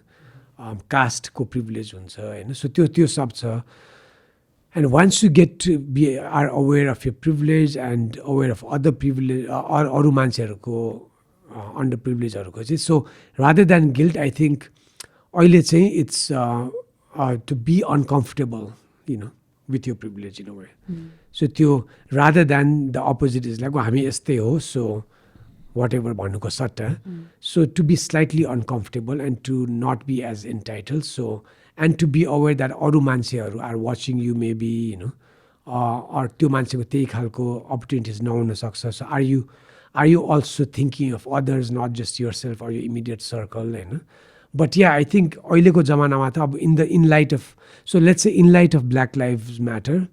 Caste ko privilege huncha, you know. So त्यो सब छ. And once you get to are aware of your privilege and aware of other privilege or अरू मान्छेहरूको underprivilegedहरूको चाहिँ, so rather than guilt, I think अहिले चाहिँ it's to be uncomfortable, you know, with your privilege in a way. So त्यो rather than the opposite is like हामी यस्तै हो, so whatever भन्नुको सट्टा, so to be slightly uncomfortable and to not be as entitled, so and to be aware that अरू मान्छेहरू are watching you maybe, you know, or त्यो मान्छेको त्यही खालको opportunities नहुन सक्छ. So are you also thinking of others, not just yourself or your immediate circle, you know. But yeah, I think अहिलेको जमानामा त अब in light of, so let's say in light of Black Lives Matter,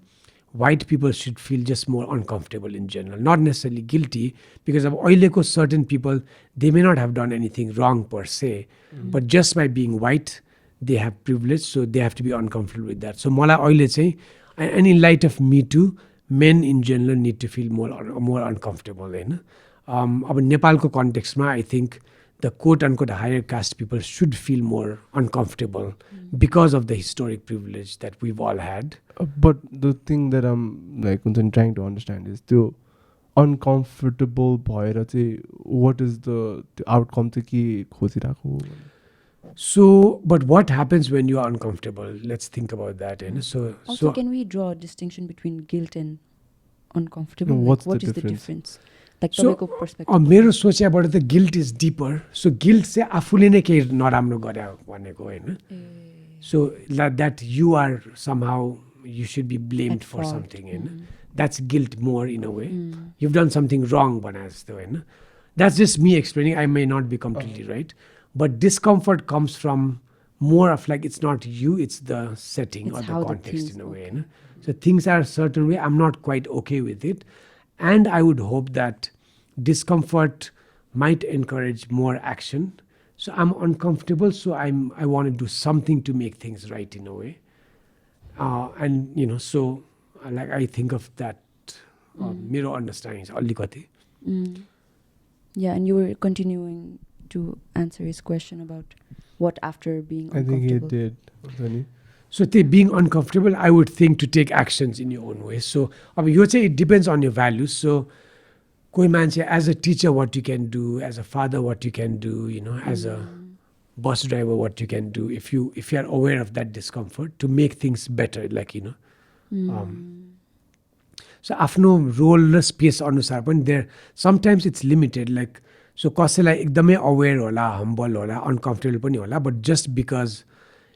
white people should feel just more uncomfortable in general, not necessarily guilty, because of oileko certain people, they may not have done anything wrong per se, but just by being white, they have privilege, so they have to be uncomfortable with that. So मलाई अहिले चाहिँ, and in light of Me Too, men in general need to feel more uncomfortable होइन. अब नेपालको कन्टेक्स्टमा I think the quote-unquote higher caste people should feel more uncomfortable because of the historic privilege that we've all had. But the thing that I'm like trying to understand is त्यो uncomfortable भएर चाहिँ what is the outcome चाहिँ के खोजिरहेको? So, but what happens when you are uncomfortable? Let's think about that. Also, can we draw a distinction between guilt and uncomfortable? No, Like, what's what the is the difference? difference? Like, So, तपाईँको perspective. मेरो सोचेबाट त guilt is deeper. So, guilt चाहिँ आफूले नै केही नराम्रो गरे भनेको होइन. So, that you are somehow, you should be blamed At for fault. something. That's guilt more in a way. You've done something wrong भने जस्तो होइन. That's just me explaining. I may not be completely right. But discomfort comes from more of like, it's not you, it's the setting It's or how the the context things in a way. work. You know? So things are a certain way. I'm not quite okay with it. And I would hope that discomfort might encourage more action. So I'm uncomfortable, so I want to do something to make things right in a way. And so like I think of that मेरो understanding is अलिकति. Yeah, and you were continuing to answer his question about what after being I think he uncomfortable. did. So being uncomfortable, I would think to take actions in your own way. So you would say it depends on your values. So कोही मान्छे as a teacher what you can do, as a father what you can do, as a bus driver what you can do if you are aware of that discomfort to make things better, like so आफ्नो role र space अनुसार पनि there sometimes it's limited, like so कसैलाई एकदमै aware होला, humble होला, uncomfortable पनि होला, but just because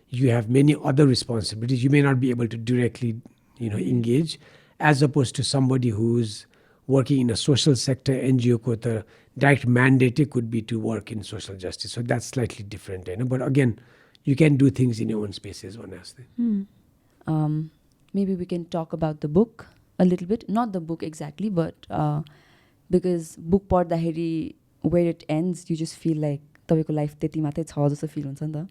you have many other responsibilities you may not be able to directly engage, as opposed to somebody who's working in a social sector NGO ko the direct mandate could be to work in social justice, so that's slightly different, but again you can do things in your own spaces. One has to. Maybe we can talk about the book a little bit, not the book exactly, but because book पढ्दाखेरि where it ends you just feel like तपाईँको life त्यति मात्रै छ जस्तो feel हुन्छ नि त.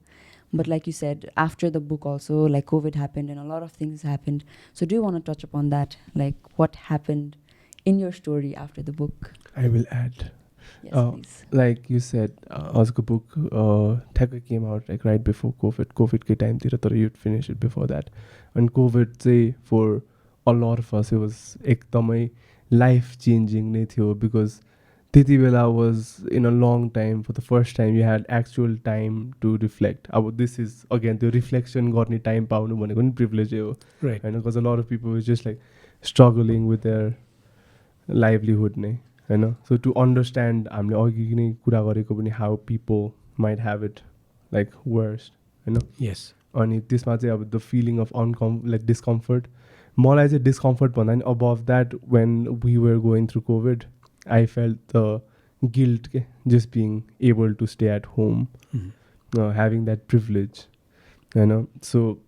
But like you said, after the book also, like COVID happened and a lot of things happened. So do you want to touch upon that? Like what happened in your story after the book? I will add. Yes, please. Like you said, Ozko book ठ्याक्कै came out like right before COVID. COVID के time तिर तर you'd finish it before that. And COVID चाहिँ for a lot of us it was एकदमै life changing नै थियो, because त्यति बेला was in a long time, for the first time you had actual time to reflect. अब this is again त्यो reflection गर्ने time पाउनु भनेको नि privilege हो, Right. होइन? Because a lot of people was just like struggling with their livelihood नै, होइन? So to understand हामीले अघि नै कुरा गरेको पनि how people might have it like worse, होइन? Yes. अनि त्यसमा चाहिँ अब the feeling of like discomfort, मलाई चाहिँ discomfort भन्दा नि above that when we were going through COVID I felt the guilt just being able to stay at home, having that privilege, so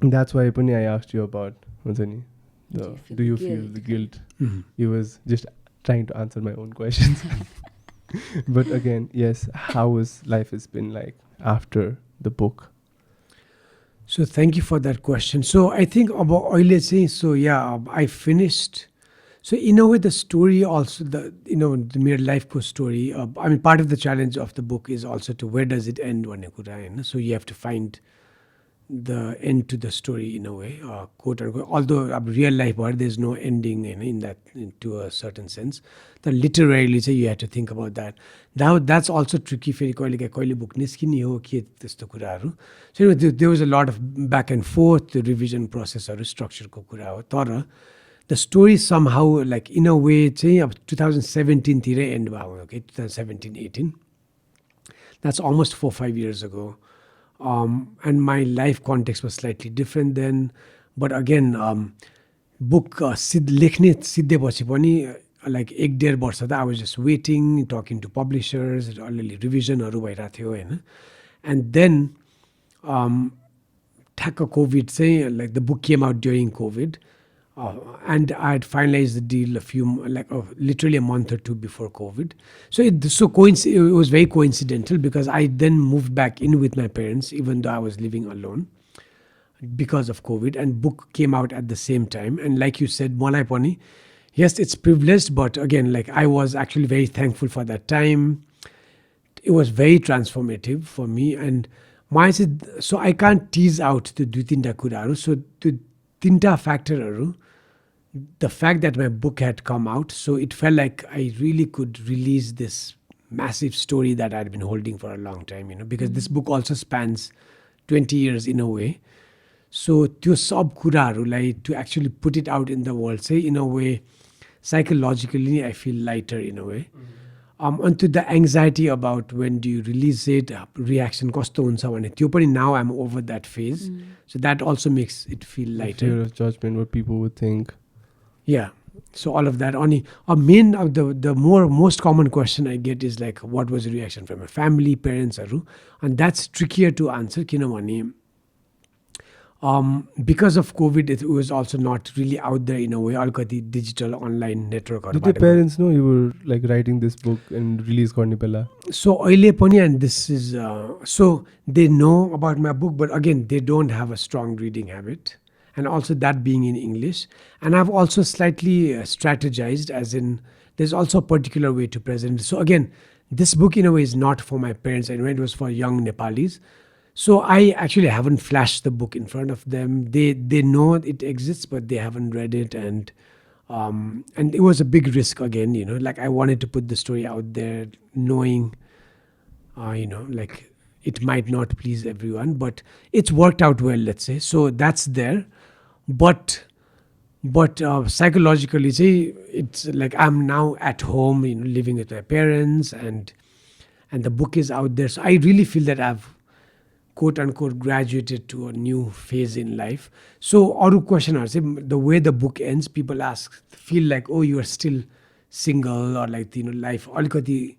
that's why I asked you about do you feel the guilt? He was just trying to answer my own questions. But again, yes, how has life has been like after the book? So thank you for that question. So I think about oil say, so yeah, I finished. So in a way, the story also, the mere life course story. I mean, part of the challenge of the book is also to where does it end? So you have to find the end to the story in a way, quote unquote. Although real life, there's no ending in that, to a certain sense. The literarily, so you have to think about that. Now that's also tricky. So there was a lot of back and forth, the revision process or structure ko kura ho. The story somehow, like in a way, 2017 end okay, 2017-18. That's almost 4-5 years ago. And my life context was slightly different then. But again, book lekhne siddhe पछि पनि like 1.5 वर्ष त I was just waiting, talking to publishers, अलिअलि रिभिजनहरू भइरहेको थियो होइन. And then ठ्याक्क COVID चाहिँ, like the book came out during COVID. And I had finalized the deal literally a month or two before COVID. So it was very coincidental because I then moved back in with my parents, even though I was living alone because of COVID, and book came out at the same time. And like you said, Malai Pani, yes, it's privileged, but again, like I was actually very thankful for that time. It was very transformative for me. And so I can't tease out the दुई तीनटा कुराहरू. So the तीनटा फ्याक्टरहरू, the fact that my book had come out, so it felt like I really could release this massive story that I'd been holding for a long time, because this book also spans 20 years in a way. So त्यो सब कुराहरूलाई to actually put it out in the world, say in a way, psychologically I feel lighter in a way. Onto the anxiety about when do you release it, reaction कस्तो हुन्छ भने त्यो पनि now I'm over that phase. So that also makes it feel lighter. Fear of judgment, what people would think. Yeah. So all of that. The most common question I get is like, what was the reaction from my family, parents, and that's trickier to answer. किनभने because of COVID, it was also not really out there in a way. अलिकति digital online network. Did your parents know you were like writing this book and release गर्ने बेला? So अहिले पनि, and this is so they know about my book, but again they don't have a strong reading habit, and also that being in English. And I've also slightly strategized, as in there's also a particular way to present it. So again, this book in a way is not for my parents anyway, it was for young Nepalis. So I actually haven't flashed the book in front of them. They know it exists, but they haven't read it. And it was a big risk again, like I wanted to put the story out there knowing, like it might not please everyone, but it's worked out well, let's say. So that's there. But psychologically, say, it's like I'm now at home, living with my parents, and the book is out there. So I really feel that I've quote unquote graduated to a new phase in life. So aru questioners, the way the book ends, people feel like, oh, you are still single, or like life alikati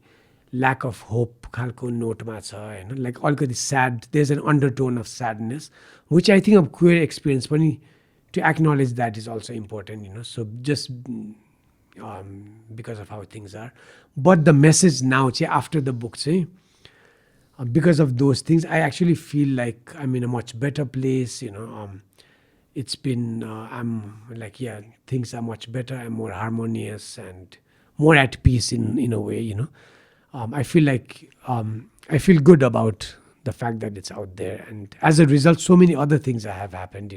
lack of hope khalko note ma cha, like alikati sad. There's an undertone of sadness, which I think a queer experience pani to acknowledge that is also important, so just because of how things are. But the message now, after the book, because of those things, I actually feel like I'm in a much better place. It's been, I'm like, yeah, things are much better. I'm more harmonious and more at peace in a way, I feel like, I feel good about the fact that it's out there. And as a result, so many other things have happened,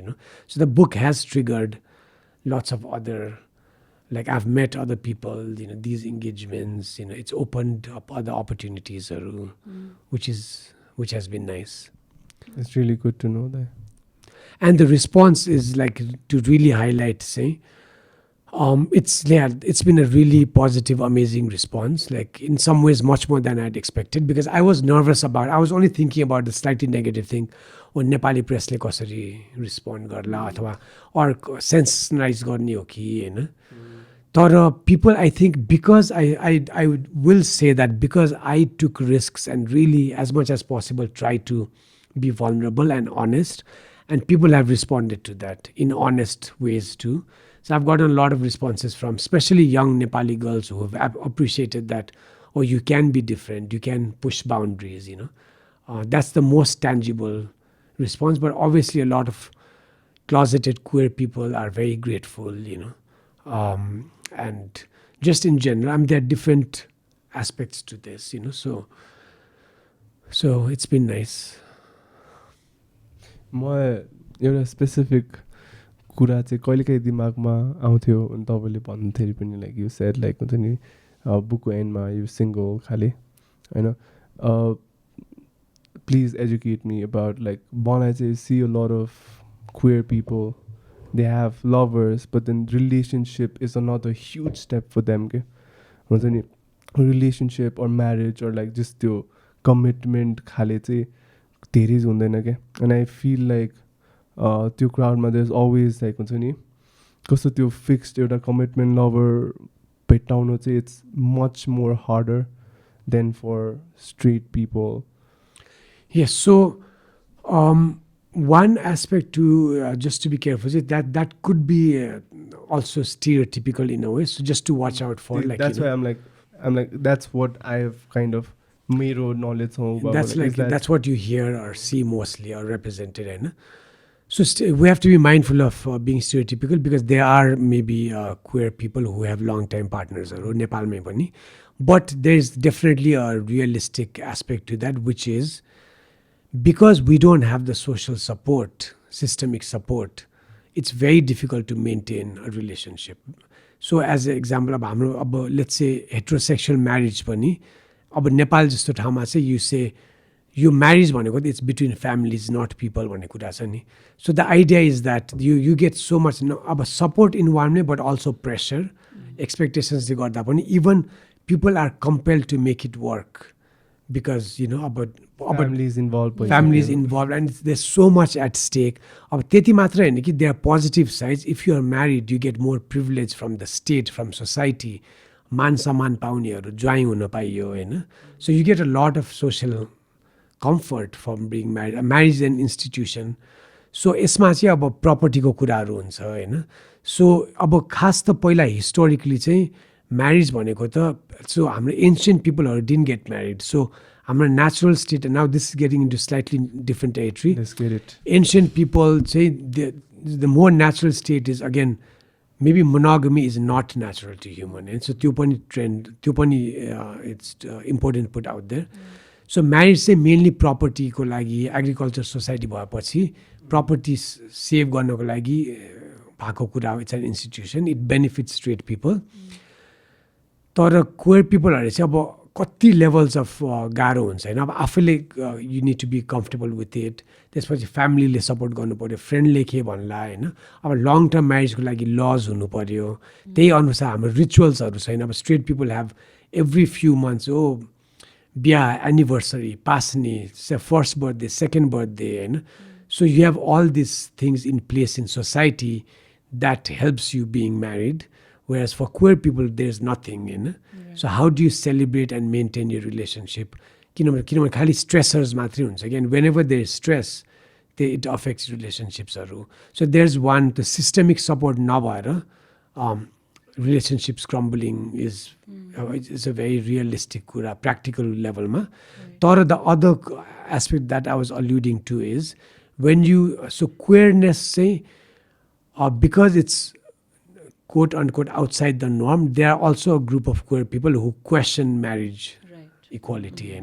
So the book has triggered lots of other, like I've met other people, these engagements, it's opened up other opportunities, which has been nice. It's really good to know that. And the response is like to really highlight, say, it's been a really positive, amazing response. Like in some ways, much more than I'd expected, because I was nervous I was only thinking about the slightly negative thing. Or Nepali press le कसरी respond गर्ला अथवा or sensationalize गर्ने हो कि हैन. तर people, I think, because I will say that because I took risks and really as much as possible try to be vulnerable and honest, and people have responded to that in honest ways too. So I've gotten a lot of responses from especially young Nepali girls who have appreciated that, oh, you can be different, you can push boundaries, that's the most tangible response. But obviously a lot of closeted queer people are very grateful, and just in general, there are different aspects to this, so it's been nice. म एउटा specific कुरा चाहिँ कहिलेकाहीँ दिमागमा आउँथ्यो अनि तपाईँले भन्दाखेरि पनि लाइक यु सेड लाइक हुन्छ नि बुकको एन्डमा यु सिङ्गल खाले होइन please educate me about like मलाई चाहिँ see a lot of queer people they have lovers, but then relationship is another huge step for them. हुन्छ नि relationship or marriage or like just त्यो commitment खाले चाहिँ धेरै हुँदैन क्या. And I feel like त्यो crowdमा there's always like हुन्छ नि कस्तो त्यो fixed एउटा commitment lover भेट्टाउनु चाहिँ it's much more harder than for straight people. Yes, so one aspect to just to be careful is that could be also stereotypical in a way. So just to watch out for. Like, that's why I'm like that's what I've kind of मेरो knowledge ho that's what you hear or see mostly or represented. And so we have to be mindful of being stereotypical, because there are maybe queer people who have long-time partners or Nepal mein pani. But there's definitely a realistic aspect to that, which is because we don't have the social support, systemic support, it's very difficult to maintain a relationship. So as an example, let's say heterosexual marriage pani, अब नेपाल जस्तो ठाउँमा चाहिँ you say yo marriage भनेको it's between families, not people भन्ने कुरा छ नि. So the idea is that you get so much अब support in one way, but also pressure, expectations ले गर्दा पनि even people are compelled to make it work, because about families involved and there's so much at stake. अब त्यति मात्र हैन कि there are positive sides. If you are married, you get more privilege from the state, from society. मान सम्मान पाउनेहरू ज्वाइङ हुन पाइयो हैन. So you get a lot of social comfort from being married. Marriage is an institution. So यसमा चाहिँ अब प्रपर्टीको कुराहरू हुन्छ हैन. So अब खास त पहिला हिस्टोरिकली चाहिँ marriage भनेको त, so हाम्रो ancient peopleहरू didn't get married. So हाम्रो natural state, and now this is getting into slightly different territory. Let's get it. Ancient people say the more natural state is, again, maybe monogamy is not natural to human, and so त्यो पनि trend, त्यो पनि it's important put out there. So marriage चाहिँ mainly property को लागि, agriculture society भएपछि property save गर्नको लागि भएको कुरा, it's an institution, it benefits straight people. तर queer peopleहरू चाहिँ अब कति levels of गाह्रो हुन्छ हैन. अब आफैले you need to be comfortable with it. त्यसपछि फ्यामिलीले सपोर्ट गर्नु पर्यो, फ्रेन्डले के भन्ला हैन. अब लङ टर्म म्यारेजको लागि लज हुनु पर्यो, त्यही अनुसार हाम्रो रिचुअल्सहरू छैन. अब straight people have every few months बिहा, एनिभर्सरी, पास्ने, फर्स्ट बर्थडे, सेकेन्ड बर्थडे हैन. So you have all this things in place in society that helps you being married. Whereas for queer people, there's nothing, So how do you celebrate and maintain your relationship? किनभने खाली stressors मात्रै हुन्छ. Again, whenever there is stress, it affects relationships. So there's one, the systemic support नभएर relationships crumbling is a very realistic कुरा, practical level ma. तर the other aspect that I was alluding to is when so queerness say, because it's quote unquote outside the norm, there are also a group of queer people who question marriage equality.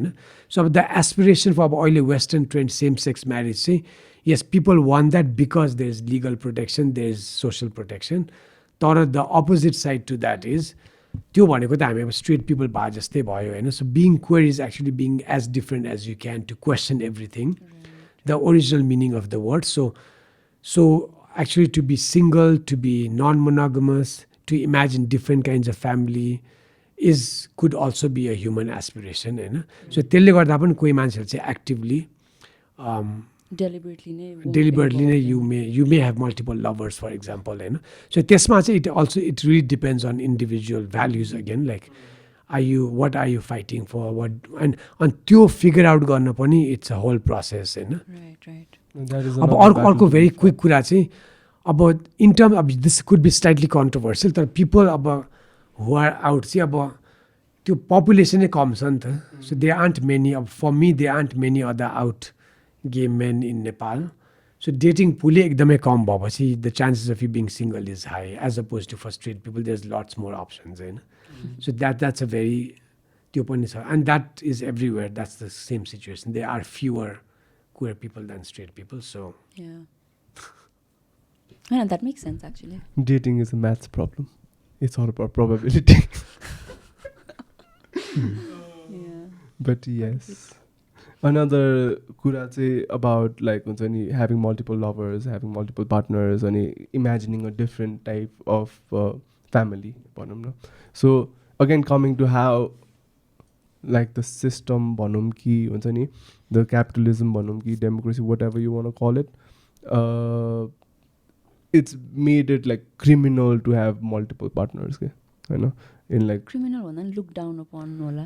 So the aspiration for अहिले Western trend same-sex marriage, say, yes, people want that because there's legal protection, there's social protection. तर the opposite side to that is त्यो भनेको त हामी अब straight people भए जस्तै भयो हैन. So being queer is actually being as different as you can, to question everything, the original meaning of the word. So actually to be single, to be non-monogamous, to imagine different kinds of family could also be a human aspiration, Hahn. So त्यसले गर्दा पनि कोही मान्छेहरु चाहिँ actively deliberately नै you may have multiple lovers, for example, Hahn. So त्यसमा चाहिँ it really depends on individual values again, like what are you fighting for, what, and त्यो figure out गर्न पनि it's a whole process, Hahn. Right. अब अर्को very quick कुरा चाहिँ अब in terms of this could be slightly controversial, तर people अब who are out चाहिँ अब त्यो population नै कम छ नि त. So there aren't many, for me there aren't many other out gay men in Nepal. So dating pool एकदमै कम भएपछि the chances of you being single is high, as opposed to for straight people there's lots more options, Hahn. So that's a very त्यो पनि छ, and that is everywhere, that's the same situation. There are fewer queer people than straight people, so yeah, that makes sense actually. Dating is a maths problem. It's all about probability. Yeah. But yes. Another कुरा चाहिँ about like हुन्छ नि having multiple lovers, having multiple partners, अनि imagining a different type of family भनौँ न. So again coming to how like the system भनौँ कि हुन्छ नि, the capitalism भनौँ कि democracy, whatever you want to call it, it's made it like criminal to have multiple partners. Okay? होइन in like criminal भन्दा नि लुक डाउन अपन होला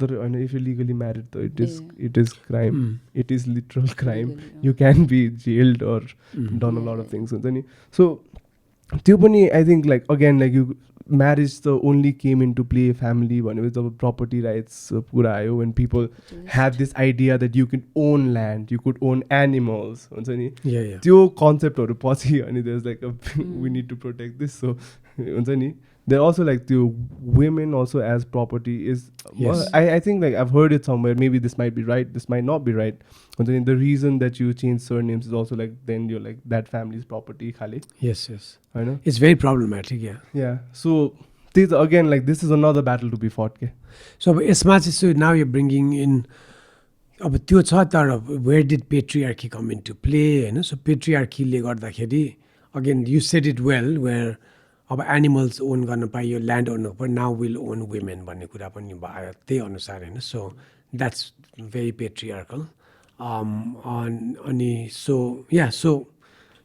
तर होइन इफ यु लिगली म्यारिड त it is crime it is literal crime Legally, you can be jailed or done a lot of things हुन्छ नि so त्यो पनि I think like again like you marriage त only came in to play family भनेपछि जब property rights कुरा आयो when people have this idea that you can own land you could own animals हुन्छ नि त्यो कन्सेप्टहरू पछि अनि there is like we need to protect this so हुन्छ नि देयर अल्सो लाइक त्यो women also as property is I think like I've heard it somewhere maybe this might be right this might not be right and then the reason that you change surnames is also like then you're like that family's property khali yes I know it's very problematic yeah so this again like this is another battle to be fought ke so यसमा चाहिँ so now you're bringing in अब त्यो छ तर where did patriarchy come into play Hahn so patriarchy ले गर्दाखेरि again you said it well where अब animals own गर्न पाइयो ल्यान्ड ओन पर नाउ विल ओन वुमेन भन्ने कुरा पनि भयो त्यही अनुसार होइन सो द्याट्स भेरी पेट्रियार्कल अनि so yeah so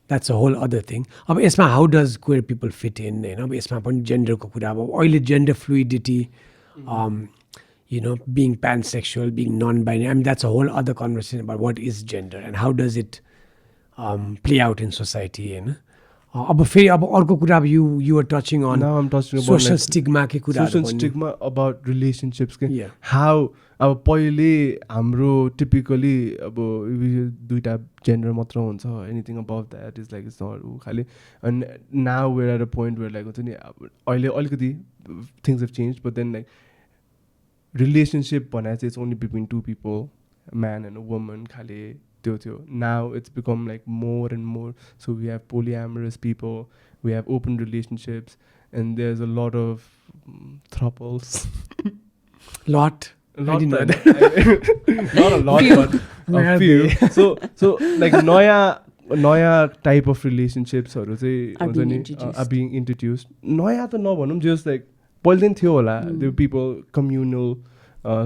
that's a whole other thing अब यसमा how does queer people fit in होइन अब यसमा पनि जेन्डरको कुरा अब अहिले gender fluidity you know being pansexual being non-binary I mean that's a whole other conversation about what is gender and how does it play out in society होइन अब फेरि अब अर्को कुरा अब you were touching on now I'm touching about social like, stigma के कुरा social stigma about relationships के Yeah. how अब पहिले हाम्रो typically अब दुईटा जेन्डर मात्र हुन्छ anything above that is like it's not खालि and now we're at a point where like हुन्छ नि अब अहिले अलिकति things have changed but then like relationship भने चाहिँ it's only between two people a man and a woman खालि now it's become like more and more so we have polyamorous people we have open relationships and there's a lot of thruples lot not know not a lot but a few so like नयाँ type of relationships हरू चाहिँ हुन्छ नि are being introduced नयाँ त नभनौँ just like पहिलेदेखि थियो होला the people communal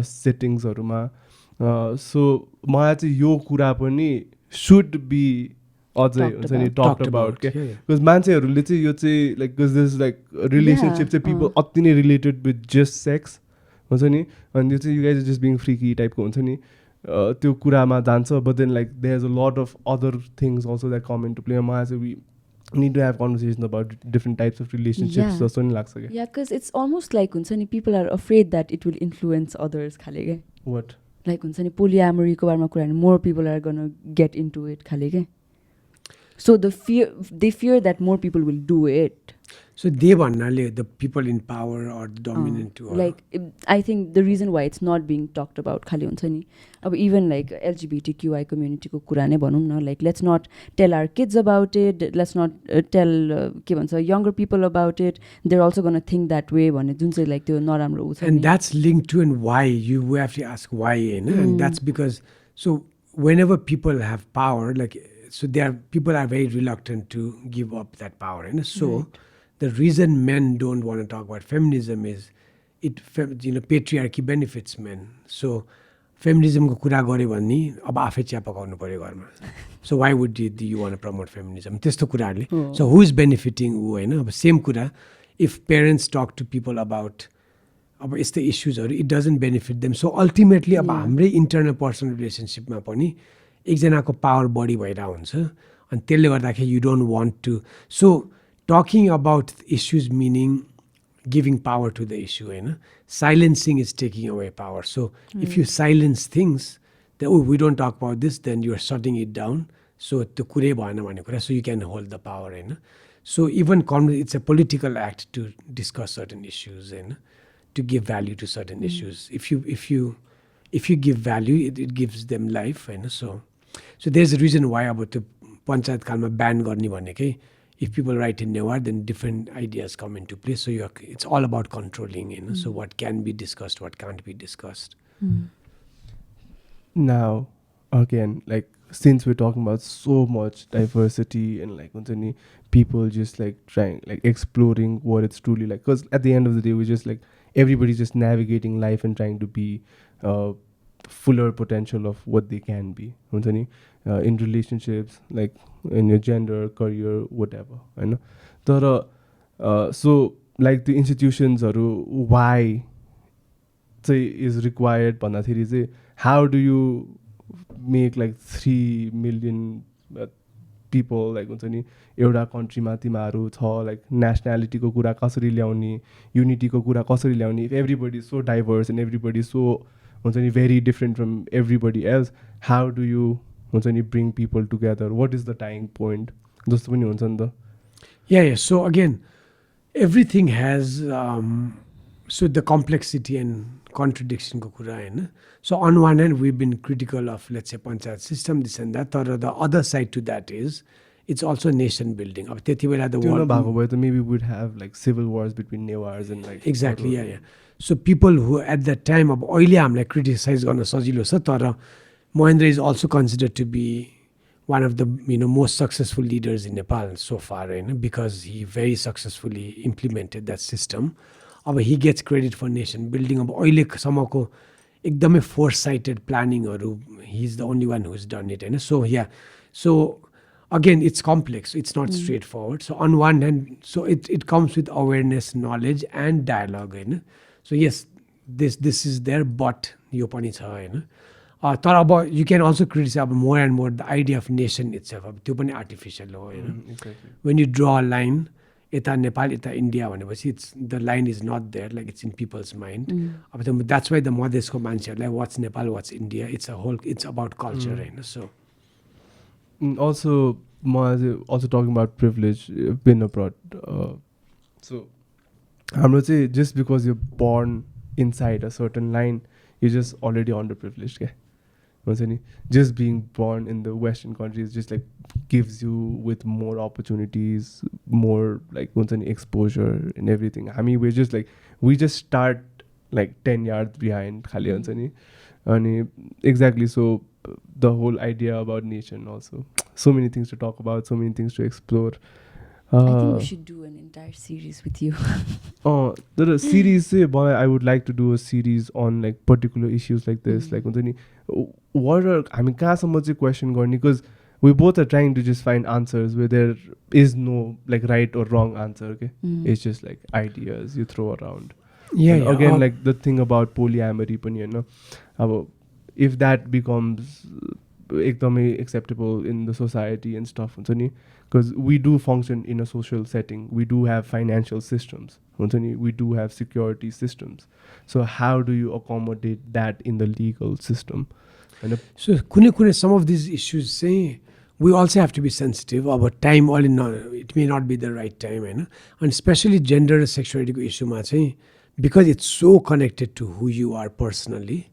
settings हरूमा सो मलाई चाहिँ यो कुरा पनि सुड बी अझै हुन्छ नि टक अबाउट क्या बिकज मान्छेहरूले चाहिँ यो चाहिँ like because this like relationship चाहिँ पिपल अति नै रिलेटेड विथ जस्ट सेक्स हुन्छ नि अनि त्यो चाहिँ you guys just being freaky टाइपको हुन्छ नि त्यो कुरामा जान्छ but then like there is a lot of other things also that come in to play मलाई चाहिँ we need to have conversations about different types of relationships जस्तो नि लाग्छ क्या yeah because it's almost like हुन्छ नि people are afraid that it will influence others खाले के what like हुन्छ नि पोलियामरीको बारेमा कुरा more people are going to get into it खाले के so they fear that more people will do it so they भन्नाले the people in power or the dominant or like I think the reason why it's not being talked about खाली हुन्छ नि अब even like LGBTQI community को कुरा नै भनौँ न like let's not tell our kids about it let's not tell के भन्छ younger people about it they're also going to think that way भन्ने जुन चाहिँ like त्यो नराम्रो हुन्छ and that's linked to and why you have to ask why and that's because so whenever people have power like so people are very reluctant to give up that power and so the reason men don't want to talk about feminism is patriarchy benefits men so feminism को कुरा गर्यो भने अब आफै chia पकाउनु पर्यो घरमा so why would you want to promote feminism त्यस्तो कुराहरुले so who is benefiting who हैन अब सेम कुरा if parents talk to people about अब यस्तो इश्यूजहरु it doesn't benefit them so ultimately अब हाम्रै internal personal relationship मा पनि एकजनाको पावर बढी भइरा हुन्छ अनि त्यसले गर्दाखेरि you don't want to so talking about issues meaning giving power to the issue silencing is taking away power so if you silence things then we don't talk about this then you are shutting it down so the kure bhayena bhanne kura so you can hold the power so even it's a political act to discuss certain issues to give value to certain issues if you give value it gives them life so there's a reason why about the panchayat kalma ban garne bhanekai if people write in memoir then different ideas come into play so it's all about controlling so what can be discussed what can't be discussed now again like since we're talking about so much diversity and like people just like trying like exploring what it's truly like because at the end of the day we just like everybody's just navigating life and trying to be fuller potential of what they can be in relationships like in your gender career whatever I know so like त्यो इन्स्टिट्युसन्सहरू वाइ चाहिँ is required भन्दाखेरि चाहिँ how do you make like 3 million people like हुन्छ नि एउटा कन्ट्रीमा तिमीहरू छ like नेसनालिटीको कुरा कसरी ल्याउने, युनिटीको कुरा कसरी ल्याउने, if everybody so diverse and everybody so हुन्छ नि very different from everybody else, how do you हुन्छ नि bring people together, what is the tying point जस्तो पनि हुन्छ नि त. Yeah. So again, everything has so the complexity and contradiction ko kura haina. So on one hand, we've been critical of, let's say, panchayat system, this and that. Or the other side to that is it's also nation building. Ab त्यति बेला the त्यो war नभएको भए त maybe we'd have like civil wars between Newars and like exactly, yeah. So people who at that time अब अहिले हामीलाई criticize गर्न सजिलो छ, तर Mohendra is also considered to be one of the most successful leaders in Nepal so far, because he very successfully implemented that system. अब he gets credit for nation building. अब अहिलेसम्मको एकदमै foresighted planningहरू, he's the only one who's done it. So yeah, so again, it's complex. It's not straightforward. So on one hand, so it comes with awareness, knowledge, and dialogue. So yes, this is there, but यो पनि छ हैन. तर अब you can also criticize अब more and more the idea of nation itself. अब त्यो पनि artificial हो हैन. When you draw a line, यता नेपाल यता इन्डिया भनेपछि the line is not there, like it's in people's mind. अब that's why the मधेसको मान्छेहरूलाई what's Nepal, what's India, it's about culture Hahn. So also talking about privilege, been abroad. So हाम्रो चाहिँ just because you're born inside a certain line, you're just already underprivileged. Okay? Just being born in the Western countries just like gives you with more opportunities, more like exposure and everything. I mean, we just start like 10 yards behind khali huncha ni. And exactly, so the whole idea about nation also, so many things to talk about, so many things to explore. I think we should do an entire series with you. The series, I would like to do a series on like particular issues like this. Like, what are, I mean, question going, because we both are trying to just find answers where there is no like right or wrong answer. Okay, it's just like ideas you throw around. Yeah. Again, like the thing about polyamory, if that becomes acceptable in the society and stuff, because we do function in a social setting, we do have financial systems, we do have security systems. So how do you accommodate that in the legal system? So some of these issues say we also have to be sensitive about time. All in all, it may not be the right time, and especially gender and sexuality issue, because it's so connected to who you are personally.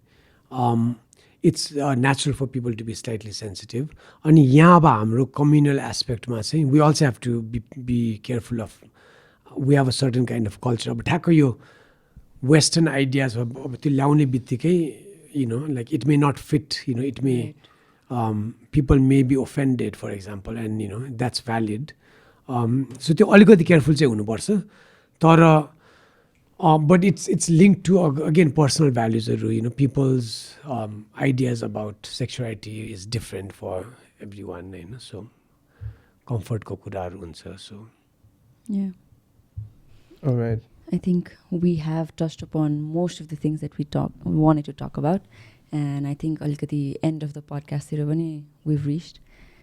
It's natural for people to be slightly sensitive. And यहाँ अब हाम्रो communal aspect मा चाहिँ we also have to be careful of, we have a certain kind of culture. अब ठ्याक्क यो Western ideas अब त्यो ल्याउने बित्तिकै, like it may not fit, it may, people may be offended, for example, and that's valid. So त्यो अलिकति careful चाहिँ हुनुपर्छ. तर but it's linked to again personal values. People's ideas about sexuality is different for everyone. So comfort ko kuraharu huncha. So yeah. All right. I think we have touched upon most of the things that we wanted to talk about, and I think alikati end of the podcast we've reached.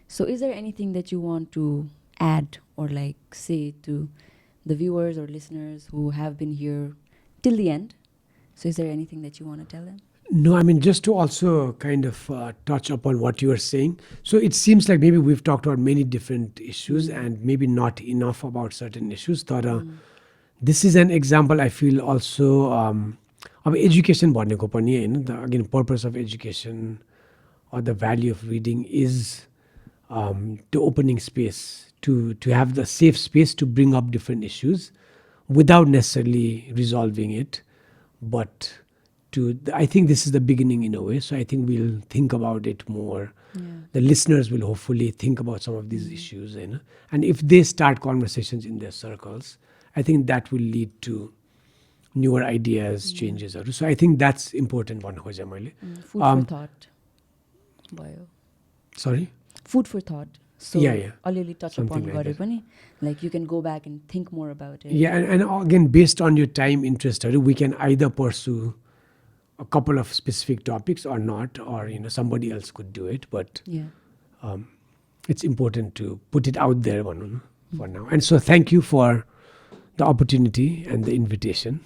So is there anything that you want to add or like say to the viewers or listeners who have been here till the end? So is there anything that you want to tell them? No, I mean, just to also kind of touch upon what you were saying. So it seems like maybe we've talked about many different issues and maybe not enough about certain issues. This is an example, I feel, also of education. Again, purpose of education or the value of reading is to opening space, to have the safe space to bring up different issues without necessarily resolving it. But I think this is the beginning in a way. So I think we'll think about it more. Yeah. The listeners will hopefully think about some of these issues. And if they start conversations in their circles, I think that will lead to newer ideas, changes. So I think that's important. Food for thought. Bio. Sorry? Food for thought. So Yeah. अलिअलि touch Something upon like गरे that. पनि like you can go back and think more about it. Yeah, and again, based on your time interest, we can either pursue a couple of specific topics or not, or somebody else could do it. But Yeah. it's important to put it out there for now. And so, thank you for the opportunity and the invitation.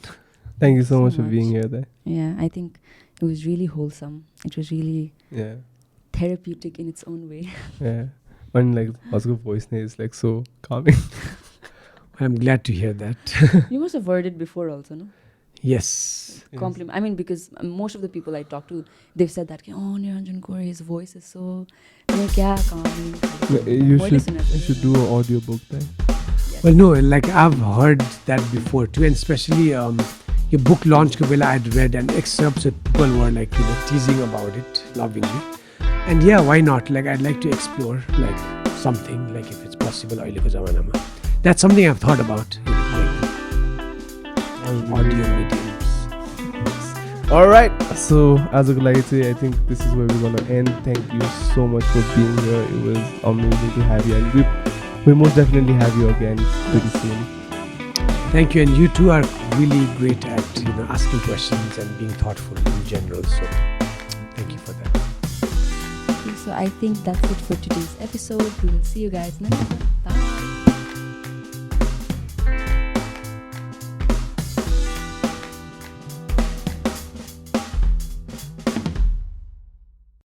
Thank you so much for much. being here there. Yeah, I think it was really wholesome. It was really Yeah. therapeutic in its own way. Yeah. And like Oscar's voice is like so calming. I'm glad to hear that. You must have heard it before also, no? Yes. Compliment. I mean, because most of the people I talk to, they've said that, oh, Niranjan Kunwar, his voice is so calming. You should do an audio book then. Yes. Well, no, like I've heard that before too, and especially your book launch ko bela I'd read an excerpt, so people were like teasing about it lovingly. And yeah, why not? Like I'd like to explore like something, like if it's possible, ahileको जमानामा. That's something I've thought about, like audio mediums. All right. So as a I think this is where we're gonna end. Thank you so much for being here. It was amazing to have you, and we most definitely have you again pretty soon. Thank you, and you two are really great at asking questions and being thoughtful in general. So thank you for that. Okay, so I think that's it for today's episode. We will see you guys next time. Bye.